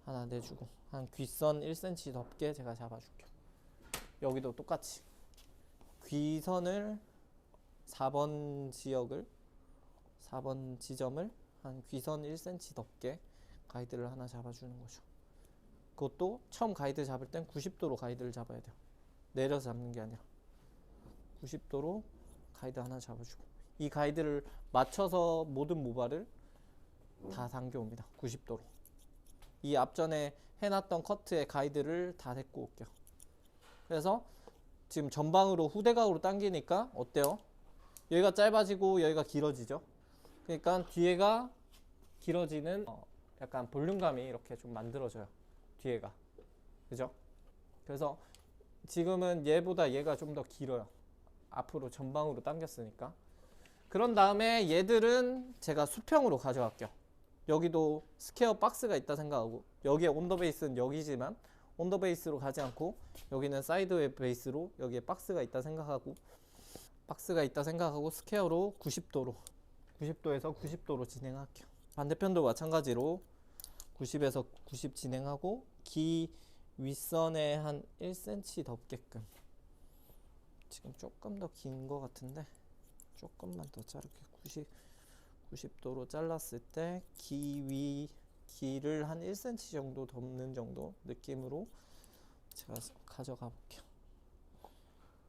하나 내주고 한 귓선 1cm 덮게 제가 잡아줄게요. 여기도 똑같이 귀선을 4번 지점을 한 귀선 1cm 덮게 가이드를 하나 잡아주는 거죠. 그것도 처음 가이드 잡을 땐 90도로 가이드를 잡아야 돼요. 내려서 잡는 게 아니라 90도로 가이드 하나 잡아주고 이 가이드를 맞춰서 모든 모발을 다 당겨옵니다. 90도로. 이 앞전에 해놨던 커트의 가이드를 다 데리고 올게요. 그래서 지금 전방으로 후대각으로 당기니까 어때요? 여기가 짧아지고 여기가 길어지죠. 그러니까 뒤에가 길어지는 약간 볼륨감이 이렇게 좀 만들어져요. 뒤에가. 그죠? 그래서 지금은 얘보다 얘가 좀 더 길어요. 앞으로 전방으로 당겼으니까. 그런 다음에 얘들은 제가 수평으로 가져갈게요. 여기도 스퀘어 박스가 있다 생각하고 여기에 온더 베이스는 여기지만 온더 베이스로 가지 않고 여기는 사이드 베이스로 여기에 박스가 있다 생각하고 스퀘어로 90도에서 90도로 진행할게요. 반대편도 마찬가지로 90에서 90 진행하고 기 윗선에 한 1cm 덮게끔. 지금 조금 더 긴 거 같은데 조금만 더 자를게요. 90도로 잘랐을 때 기를 한 1cm 정도 덮는 정도 느낌으로 제가 가져가 볼게요.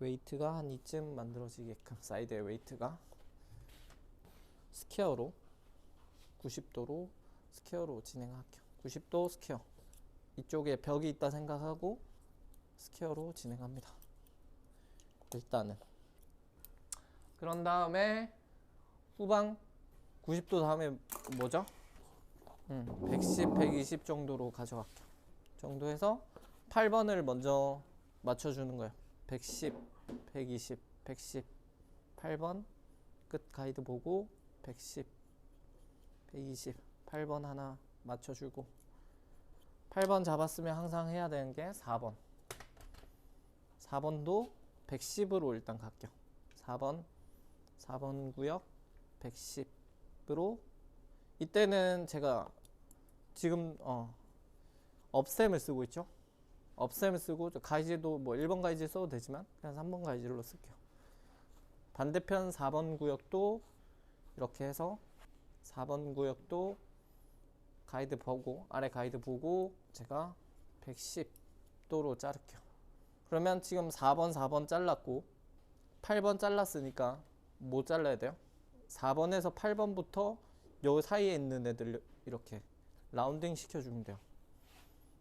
웨이트가 한 이쯤 만들어지게끔 사이드의 웨이트가 스퀘어로 90도로 스퀘어로 진행할게요. 90도 스퀘어. 이쪽에 벽이 있다 생각하고 스퀘어로 진행합니다. 일단은. 그런 다음에 후방 90도 다음에 뭐죠? 110, 120 정도로 가져갈게요. 정도해서 8번을 먼저 맞춰주는 거예요. 110, 120, 110, 8번 끝 가이드 보고 110, 120, 8번 하나 맞춰주고 8번 잡았으면 항상 해야 되는 게 4번. 4번도 110으로 일단 갈게요. 4번 구역 110으로 이때는 제가 지금 업셈을 쓰고 있죠. 업셈을 쓰고 가이즈도 뭐 1번 가이즈 써도 되지만 그냥 3번 가이즈로 쓸게요. 반대편 4번 구역도 이렇게 해서 4번 구역도 가이드 보고 아래 가이드 보고 제가 110도로 자를게요. 그러면 지금 4번 잘랐고 8번 잘랐으니까 뭐 잘라야 돼요? 4번에서 8번부터 요 사이에 있는 애들 이렇게 라운딩 시켜주면 돼요.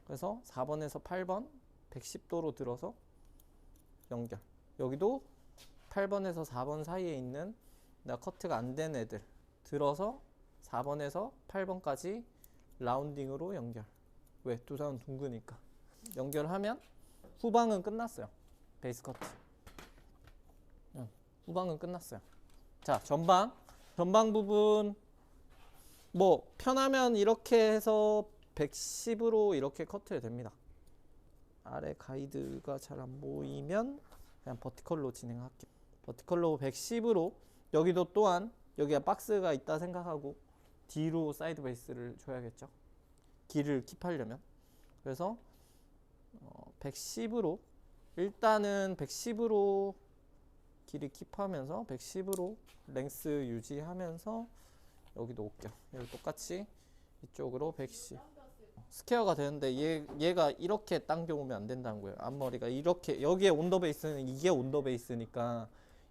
그래서 4번에서 8번 110도로 들어서 연결. 여기도 8번에서 4번 사이에 있는 내가 커트가 안 된 애들 들어서 4번에서 8번까지 라운딩으로 연결. 왜? 두상은 둥그니까. 연결하면 후방은 끝났어요. 베이스 커트. 후방은 끝났어요. 자, 전방 부분 뭐 편하면 이렇게 해서 110으로 이렇게 커트해도 됩니다. 아래 가이드가 잘 안 보이면 그냥 버티컬로 진행할게요. 버티컬로 110으로 여기도 또한 여기가 박스가 있다 생각하고 뒤로 사이드 베이스를 줘야겠죠. 길을 킵하려면. 그래서 110으로 일단은 110으로 길이 킵하면서 110으로 랭스 유지하면서 여기도 올게요. 여기 똑같이 이쪽으로 110 스퀘어가 되는데 얘가 이렇게 당겨오면 안 된다는 거예요. 앞머리가 이렇게 여기에 온더 베이스는 이게 온더 베이스니까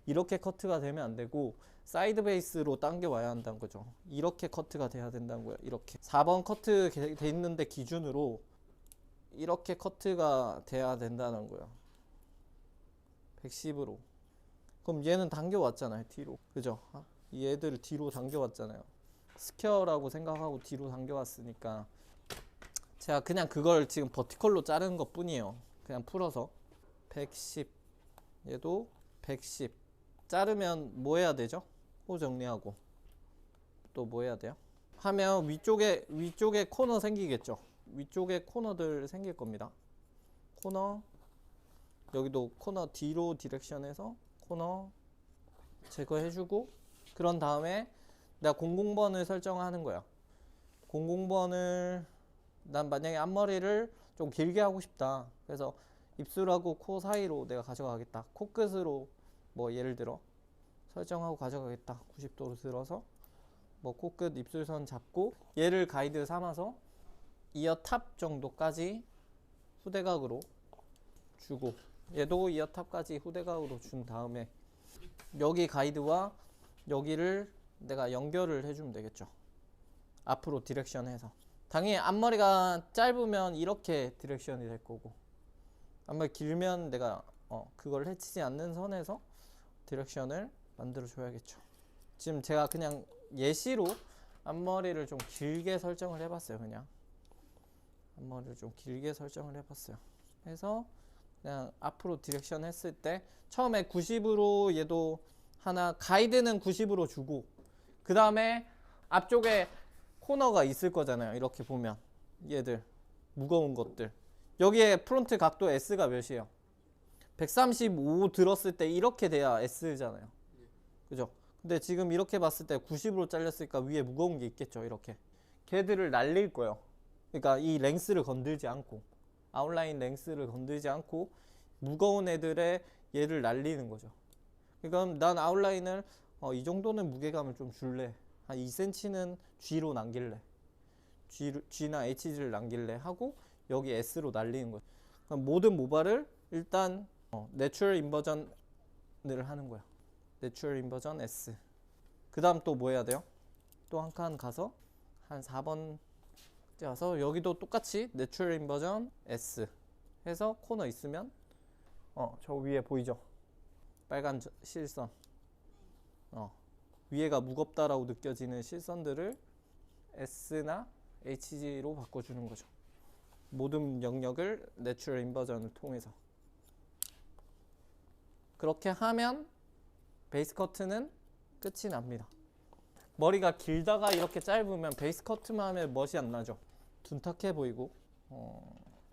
이렇게 커트가 되면 안 되고 사이드 베이스로 당겨와야 한다는 거죠. 이렇게 커트가 돼야 된다는 거예요. 이렇게 4번 커트 돼 있는데 기준으로 이렇게 커트가 돼야 된다는 거예요. 110으로. 그럼 얘는 당겨왔잖아요. 뒤로. 그죠? 얘들을 뒤로 당겨왔잖아요. 스퀘어라고 생각하고 뒤로 당겨왔으니까 제가 그냥 그걸 지금 버티컬로 자르는 것 뿐이에요. 그냥 풀어서 110 얘도 110 자르면 뭐 해야 되죠? 호 정리하고 또 뭐 해야 돼요? 하면 위쪽에 코너 생기겠죠? 위쪽에 코너들 생길 겁니다. 코너 여기도 코너 뒤로 디렉션에서 코너 제거해주고 그런 다음에 내가 00번을 설정하는 거야. 00번을 난 만약에 앞머리를 좀 길게 하고 싶다. 그래서 입술하고 코 사이로 내가 가져가겠다. 코끝으로 뭐 예를 들어 설정하고 가져가겠다. 90도로 들어서 뭐 코끝 입술선 잡고 얘를 가이드 삼아서 이어 탑 정도까지 후대각으로 주고 얘도 이어 탑까지 후대각으로 준 다음에 여기 가이드와 여기를 내가 연결을 해주면 되겠죠. 앞으로 디렉션 해서 당연히 앞머리가 짧으면 이렇게 디렉션이 될 거고 앞머리 길면 내가 그걸 해치지 않는 선에서 디렉션을 만들어 줘야겠죠. 지금 제가 그냥 예시로 앞머리를 좀 길게 설정을 해봤어요. 그냥 앞머리를 좀 길게 설정을 해봤어요. 해서 그냥 앞으로 디렉션 했을 때 처음에 90으로 얘도 하나 가이드는 90으로 주고 그 다음에 앞쪽에 코너가 있을 거잖아요. 이렇게 보면 얘들 무거운 것들 여기에 프론트 각도 S가 몇이에요? 135 들었을 때 이렇게 돼야 S잖아요. 그죠? 근데 지금 이렇게 봤을 때 90으로 잘렸으니까 위에 무거운 게 있겠죠. 이렇게. 걔들을 날릴 거예요. 그러니까 이 랭스를 건들지 않고, 아웃라인 랭스를 건들지 않고 무거운 애들의 얘를 날리는 거죠. 그러니까 난 아웃라인을 이 정도는 무게감을 좀 줄래. 한 2cm는 G로 남길래. G나 HG를 남길래 하고 여기 S로 날리는 거예요. 그럼 모든 모발을 일단 내추럴 인버전을 하는 거야. 내추럴 인버전 S. 그 다음 또 뭐 해야 돼요? 또 한 칸 가서 한 4번 가서 여기도 똑같이 내추럴 인버전 S 해서 코너 있으면 저 위에 보이죠? 빨간 실선. 위에가 무겁다라고 느껴지는 실선들을 S나 HG로 바꿔주는 거죠. 모든 영역을 내추럴 인버전을 통해서. 그렇게 하면 베이스 커트는 끝이 납니다. 머리가 길다가 이렇게 짧으면 베이스 커트만 하면 멋이 안 나죠. 둔탁해 보이고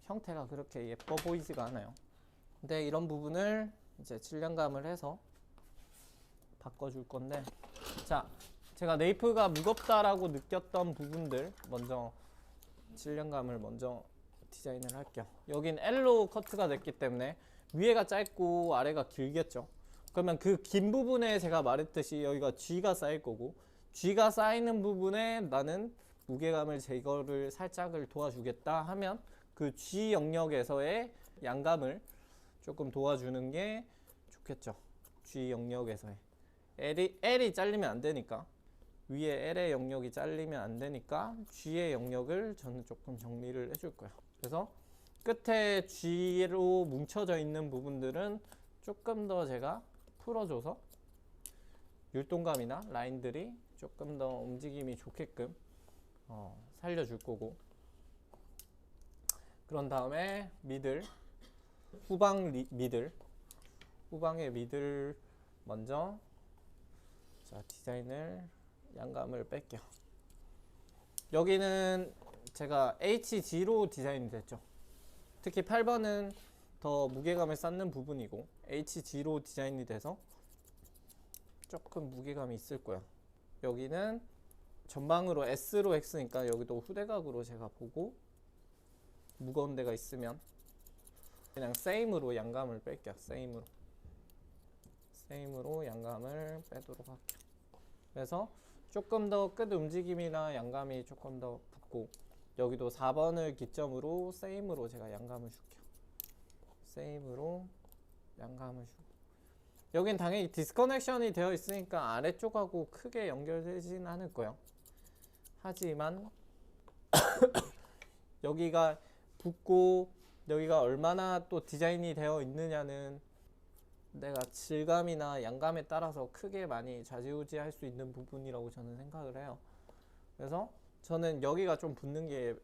형태가 그렇게 예뻐 보이지가 않아요. 근데 이런 부분을 이제 질량감을 해서 바꿔줄 건데, 자, 제가 네이프가 무겁다라고 느꼈던 부분들 먼저 질량감을 먼저 디자인을 할게요. 여긴 L로 커트가 됐기 때문에 위에가 짧고 아래가 길겠죠. 그러면 그 긴 부분에 제가 말했듯이 여기가 G가 쌓일 거고, G가 쌓이는 부분에 나는 무게감을 제거를 살짝을 도와주겠다 하면 그 G 영역에서의 양감을 조금 도와주는 게 좋겠죠. G 영역에서의 L이 잘리면 안 되니까, 위에 L의 영역이 잘리면 안 되니까 G의 영역을 저는 조금 정리를 해줄 거예요. 그래서 끝에 G로 뭉쳐져 있는 부분들은 조금 더 제가 풀어줘서 율동감이나 라인들이 조금 더 움직임이 좋게끔 살려줄 거고, 그런 다음에 미들, 후방의 미들 먼저 자 디자인을 양감을 뺄게요. 여기는 제가 HG로 디자인이 됐죠. 특히 8번은 더 무게감을 쌓는 부분이고 HG로 디자인이 돼서 조금 무게감이 있을 거야. 여기는 전방으로 S로 X니까 여기도 후대각으로 제가 보고 무거운 데가 있으면 그냥 세임으로 양감을 뺄게요. 세임으로 양감을 빼도록 할게요. 그래서 조금 더 끝 움직임이나 양감이 조금 더 붙고, 여기도 4번을 기점으로 세임으로 제가 양감을 줄게요. 세임으로 양감을 주고, 여긴 당연히 디스커넥션이 되어 있으니까 아래쪽하고 크게 연결되진 않을 거예요. 하지만 여기가 붙고 여기가 얼마나 또 디자인이 되어 있느냐는 내가 질감이나 양감에 따라서 크게 많이 좌지우지할 수 있는 부분이라고 저는 생각을 해요. 그래서 저는 여기가 좀 붙는 게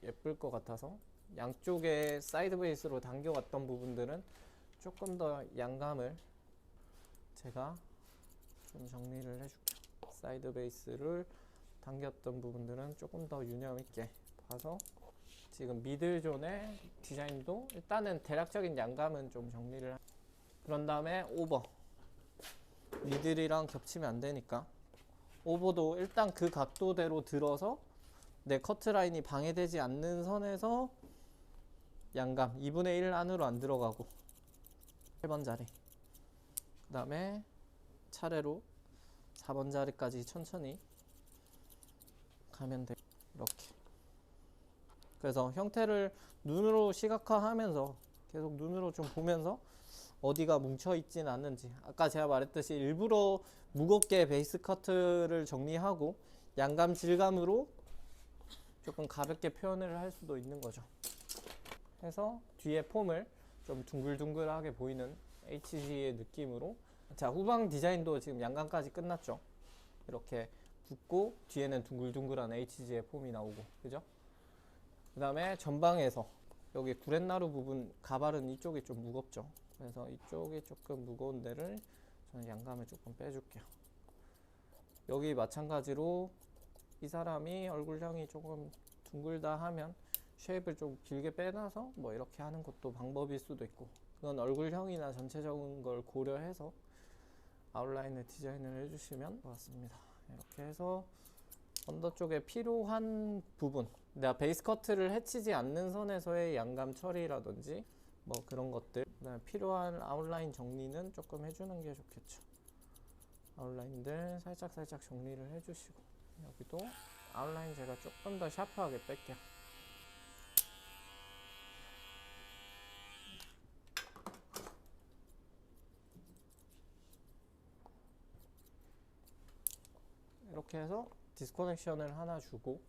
예쁠 것 같아서 양쪽에 사이드 베이스로 당겨왔던 부분들은 조금 더 양감을 제가 좀 정리를 해줄게요. 사이드 베이스를 당겼던 부분들은 조금 더 유념 있게 봐서 지금 미들존의 디자인도 일단은 대략적인 양감은 좀 정리를 그런 다음에 오버, 미들이랑 겹치면 안 되니까 오버도 일단 그 각도대로 들어서 내 커트라인이 방해되지 않는 선에서 양감 2분의 1 안으로 안 들어가고 8번 자리, 그 다음에 차례로 4번 자리까지 천천히 가면 돼. 이렇게. 그래서 형태를 눈으로 시각화하면서 계속 눈으로 좀 보면서 어디가 뭉쳐있진 않는지, 아까 제가 말했듯이 일부러 무겁게 베이스 커트를 정리하고 양감 질감으로 조금 가볍게 표현을 할 수도 있는 거죠. 해서 뒤에 폼을 좀 둥글둥글하게 보이는 HG의 느낌으로. 자, 후방 디자인도 지금 양감까지 끝났죠. 이렇게 붙고 뒤에는 둥글둥글한 HG의 폼이 나오고, 그죠? 그 다음에 전방에서 여기 구렛나루 부분 가발은 이쪽이 좀 무겁죠. 그래서 이쪽이 조금 무거운 데를 저는 양감을 조금 빼줄게요. 여기 마찬가지로 이 사람이 얼굴형이 조금 둥글다 하면 쉐입을 좀 길게 빼놔서 뭐 이렇게 하는 것도 방법일 수도 있고, 그건 얼굴형이나 전체적인 걸 고려해서 아웃라인을 디자인을 해주시면 좋습니다. 이렇게 해서 언더 쪽에 필요한 부분, 내가 베이스 커트를 해치지 않는 선에서의 양감 처리라든지 뭐 그런 것들, 그다음에 필요한 아웃라인 정리는 조금 해주는 게 좋겠죠. 아웃라인들 살짝 정리를 해주시고, 여기도 아웃라인 제가 조금 더 샤프하게 뺄게요. 이렇게 해서 디스커넥션을 하나 주고,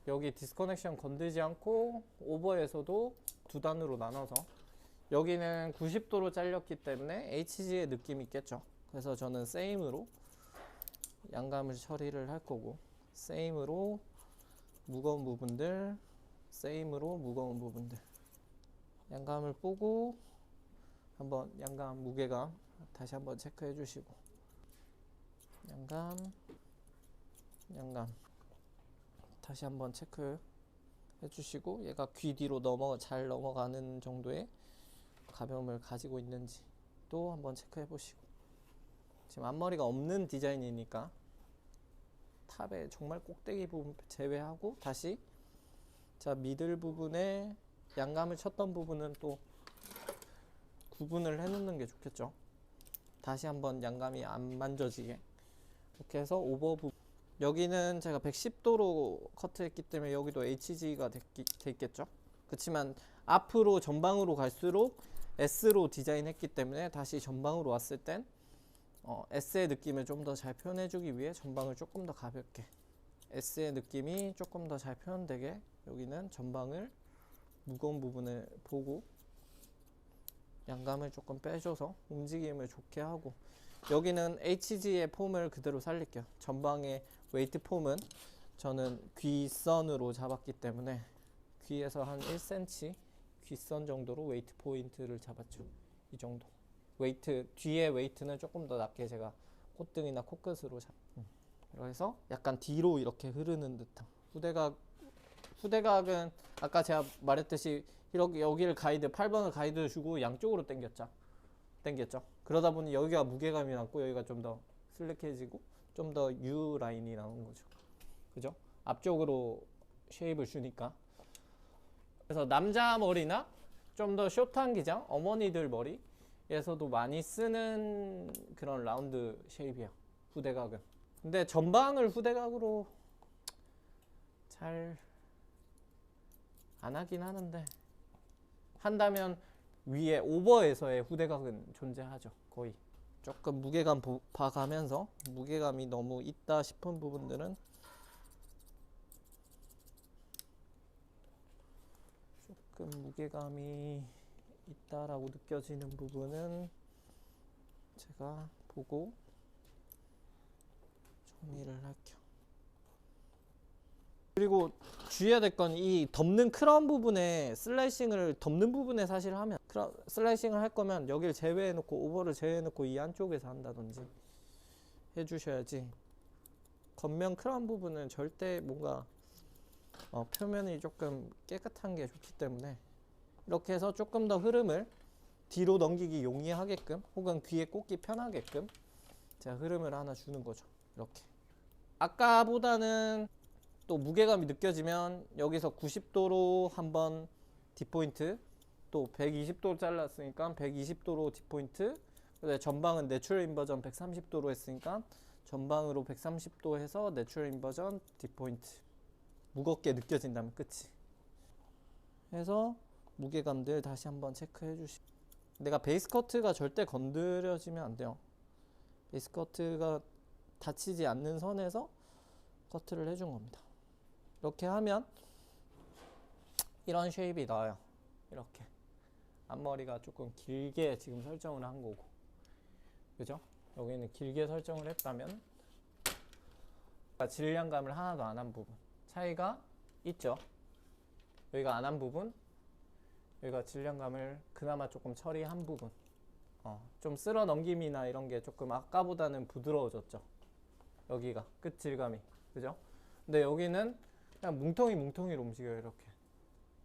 여기 디스커넥션 건들지 않고 오버에서도 두 단으로 나눠서, 여기는 90도로 잘렸기 때문에 HG의 느낌이 있겠죠. 그래서 저는 세임으로 양감을 처리를 할 거고, 세임으로 무거운 부분들, 세임으로 무거운 부분들, 양감을 보고 한번 양감 무게감 다시 한번 체크해 주시고, 양감 다시 한번 체크해 주시고, 얘가 귀 뒤로 잘 넘어가는 정도의 가벼움을 가지고 있는지 또 한번 체크해 보시고, 지금 앞머리가 없는 디자인이니까 탑의 정말 꼭대기 부분 제외하고 다시, 자 미들 부분에 양감을 쳤던 부분은 또 구분을 해 놓는 게 좋겠죠. 다시 한번 양감이 안 만져지게. 이렇게 해서 오버 부분, 여기는 제가 110도로 커트했기 때문에 여기도 HG가 돼 있겠죠. 그렇지만 앞으로 전방으로 갈수록 S로 디자인했기 때문에 다시 전방으로 왔을 땐 S의 느낌을 좀 더 잘 표현해주기 위해 전방을 조금 더 가볍게, S의 느낌이 조금 더 잘 표현되게 여기는 전방을 무거운 부분을 보고 양감을 조금 빼줘서 움직임을 좋게 하고, 여기는 HG의 폼을 그대로 살릴게요. 전방의 웨이트 폼은 저는 귀선으로 잡았기 때문에 귀에서 한 1cm 귀선 정도로 웨이트 포인트를 잡았죠. 이 정도. 웨이트, 뒤에 웨이트는 조금 더 낮게 제가 콧등이나 코끝으로 그래서 약간 뒤로 이렇게 흐르는 듯한 후대각은 아까 제가 말했듯이 이렇게 여기를 가이드, 8번을 가이드 주고 양쪽으로 당겼죠. 그러다 보니 여기가 무게감이 남고 여기가 좀 더 슬릭해지고 좀 더 U 라인이 나오는 거죠. 그죠? 앞쪽으로 쉐입을 주니까. 그래서 남자 머리나 좀 더 숏한 기장, 어머니들 머리에서도 많이 쓰는 그런 라운드 쉐입이에요. 후대각은. 근데 전방을 후대각으로 잘 안 하긴 하는데, 한다면 위에 오버에서의 후대각은 존재하죠. 거의. 조금 무게감 봐가면서 무게감이 너무 있다 싶은 부분들은 조금 무게감이 있다라고 느껴지는 부분은 제가 보고 정리를 할게요. 그리고 주의해야 될 건 이 덮는 크라운 부분에 슬라이싱을 덮는 부분에 사실 하면, 슬라이싱을 할 거면 여기를 제외해 놓고 오버를 제외해 놓고 이 안쪽에서 한다든지 해 주셔야지, 겉면 크라운 부분은 절대 뭔가 표면이 조금 깨끗한 게 좋기 때문에 이렇게 해서 조금 더 흐름을 뒤로 넘기기 용이하게끔 혹은 귀에 꽂기 편하게끔 제가 흐름을 하나 주는 거죠. 이렇게 아까보다는 또 무게감이 느껴지면 여기서 90도로 한번 뒷포인트, 또 120도로 잘랐으니까 120도로 뒷포인트, 전방은 내추럴 인버전 130도로 했으니까 전방으로 130도 해서 내추럴 인버전 뒷포인트, 무겁게 느껴진다면 끝이. 해서 무게감들 다시 한번 체크해 주시고, 내가 베이스 커트가 절대 건드려지면 안 돼요. 베이스 커트가 다치지 않는 선에서 커트를 해준 겁니다. 이렇게 하면 이런 쉐입이 나와요. 이렇게 앞머리가 조금 길게 지금 설정을 한 거고, 그죠? 여기는 길게 설정을 했다면 질량감을 하나도 안 한 부분 차이가 있죠. 여기가 안 한 부분, 여기가 질량감을 그나마 조금 처리한 부분, 좀 쓸어 넘김이나 이런 게 조금 아까보다는 부드러워졌죠. 여기가 끝 질감이, 그죠? 근데 여기는 그냥 뭉텅이로 움직여요. 이렇게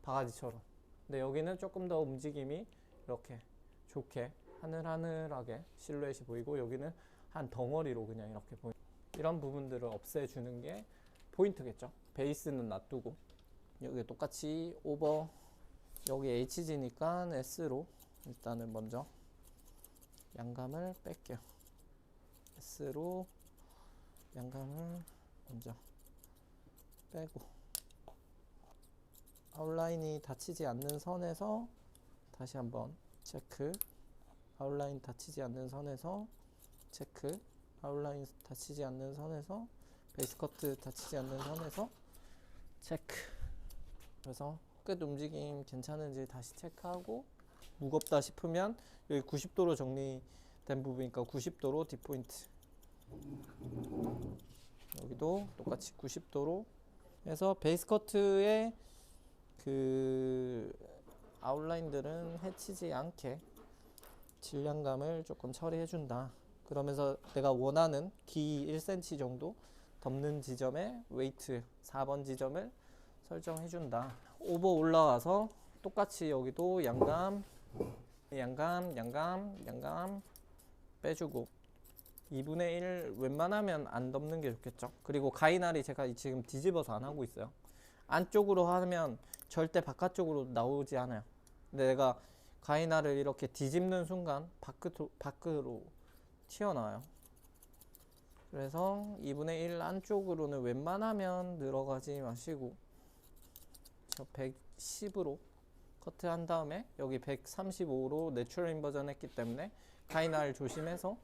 바가지처럼. 근데 여기는 조금 더 움직임이 이렇게 좋게 하늘하늘하게 실루엣이 보이고, 여기는 한 덩어리로 그냥 이렇게 보이는, 이런 부분들을 없애주는 게 포인트겠죠. 베이스는 놔두고 여기 똑같이 오버, 여기 HG니까 S로 일단은 먼저 양감을 뺄게요. S로 양감을 먼저 빼고, 아웃라인이 닫히지 않는 선에서 다시 한번 체크, 아웃라인 닫히지 않는 선에서 체크, 아웃라인 닫히지 않는 선에서, 베이스 커트 닫히지 않는 선에서 체크. 그래서 끝 움직임 괜찮은지 다시 체크하고, 무겁다 싶으면 여기 90도로 정리된 부분이니까 90도로 뒷포인트, 여기도 똑같이 90도로 해서 베이스 커트의 그 아웃라인들은 해치지 않게 질량감을 조금 처리해 준다. 그러면서 내가 원하는 기 1cm 정도 덮는 지점에 웨이트 4번 지점을 설정해 준다. 오버 올라와서 똑같이 여기도 양감 빼주고, 2분의 1 웬만하면 안 덮는 게 좋겠죠. 그리고 가이날이 제가 지금 뒤집어서 안 하고 있어요. 안쪽으로 하면 절대 바깥쪽으로 나오지 않아요. 근데 내가 가이날을 이렇게 뒤집는 순간 밖으로 튀어나와요. 그래서 2분의 1 안쪽으로는 웬만하면 들어가지 마시고, 저 110으로 커트한 다음에 여기 135로 내추럴 인버전 했기 때문에 가이날 조심해서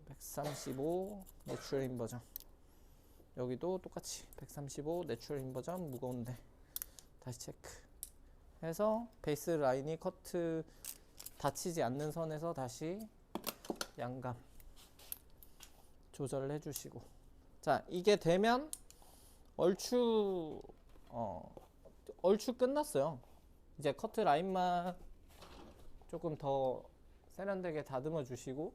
135 내추럴 인버전, 여기도 똑같이 135 내추럴 인버전 무거운데 다시 체크 해서 베이스 라인이 커트 닫히지 않는 선에서 다시 양감 조절을 해주시고, 자 이게 되면 얼추 끝났어요. 이제 커트 라인만 조금 더 세련되게 다듬어 주시고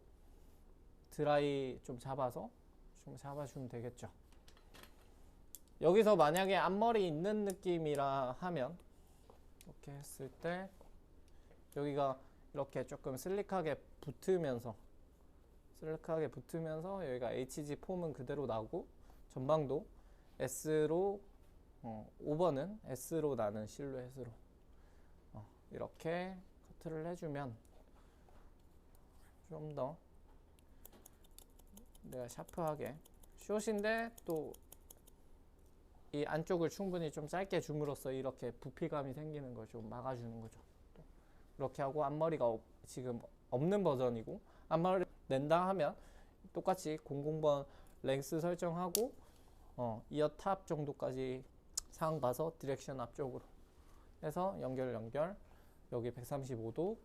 드라이 좀 잡아주면 되겠죠. 여기서 만약에 앞머리 있는 느낌이라 하면 이렇게 했을 때 여기가 이렇게 조금 슬릭하게 붙으면서 여기가 HG 폼은 그대로 나고, 전방도 S로 5번은 S로 나는 실루엣으로 이렇게 커트를 해주면 좀 더 내가 샤프하게, 숏인데 또 이 안쪽을 충분히 좀 짧게 줌으로써 이렇게 부피감이 생기는 걸 좀 막아주는 거죠. 또 이렇게 하고, 앞머리가 지금 없는 버전이고, 앞머리 낸다 하면 똑같이 00번 랭스 설정하고 이어 탑 정도까지 상황 봐서 디렉션 앞쪽으로 해서 연결 여기 135도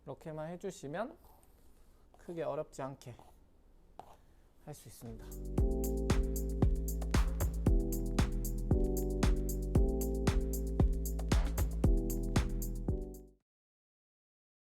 이렇게만 해주시면 크게 어렵지 않게 할 수 있습니다.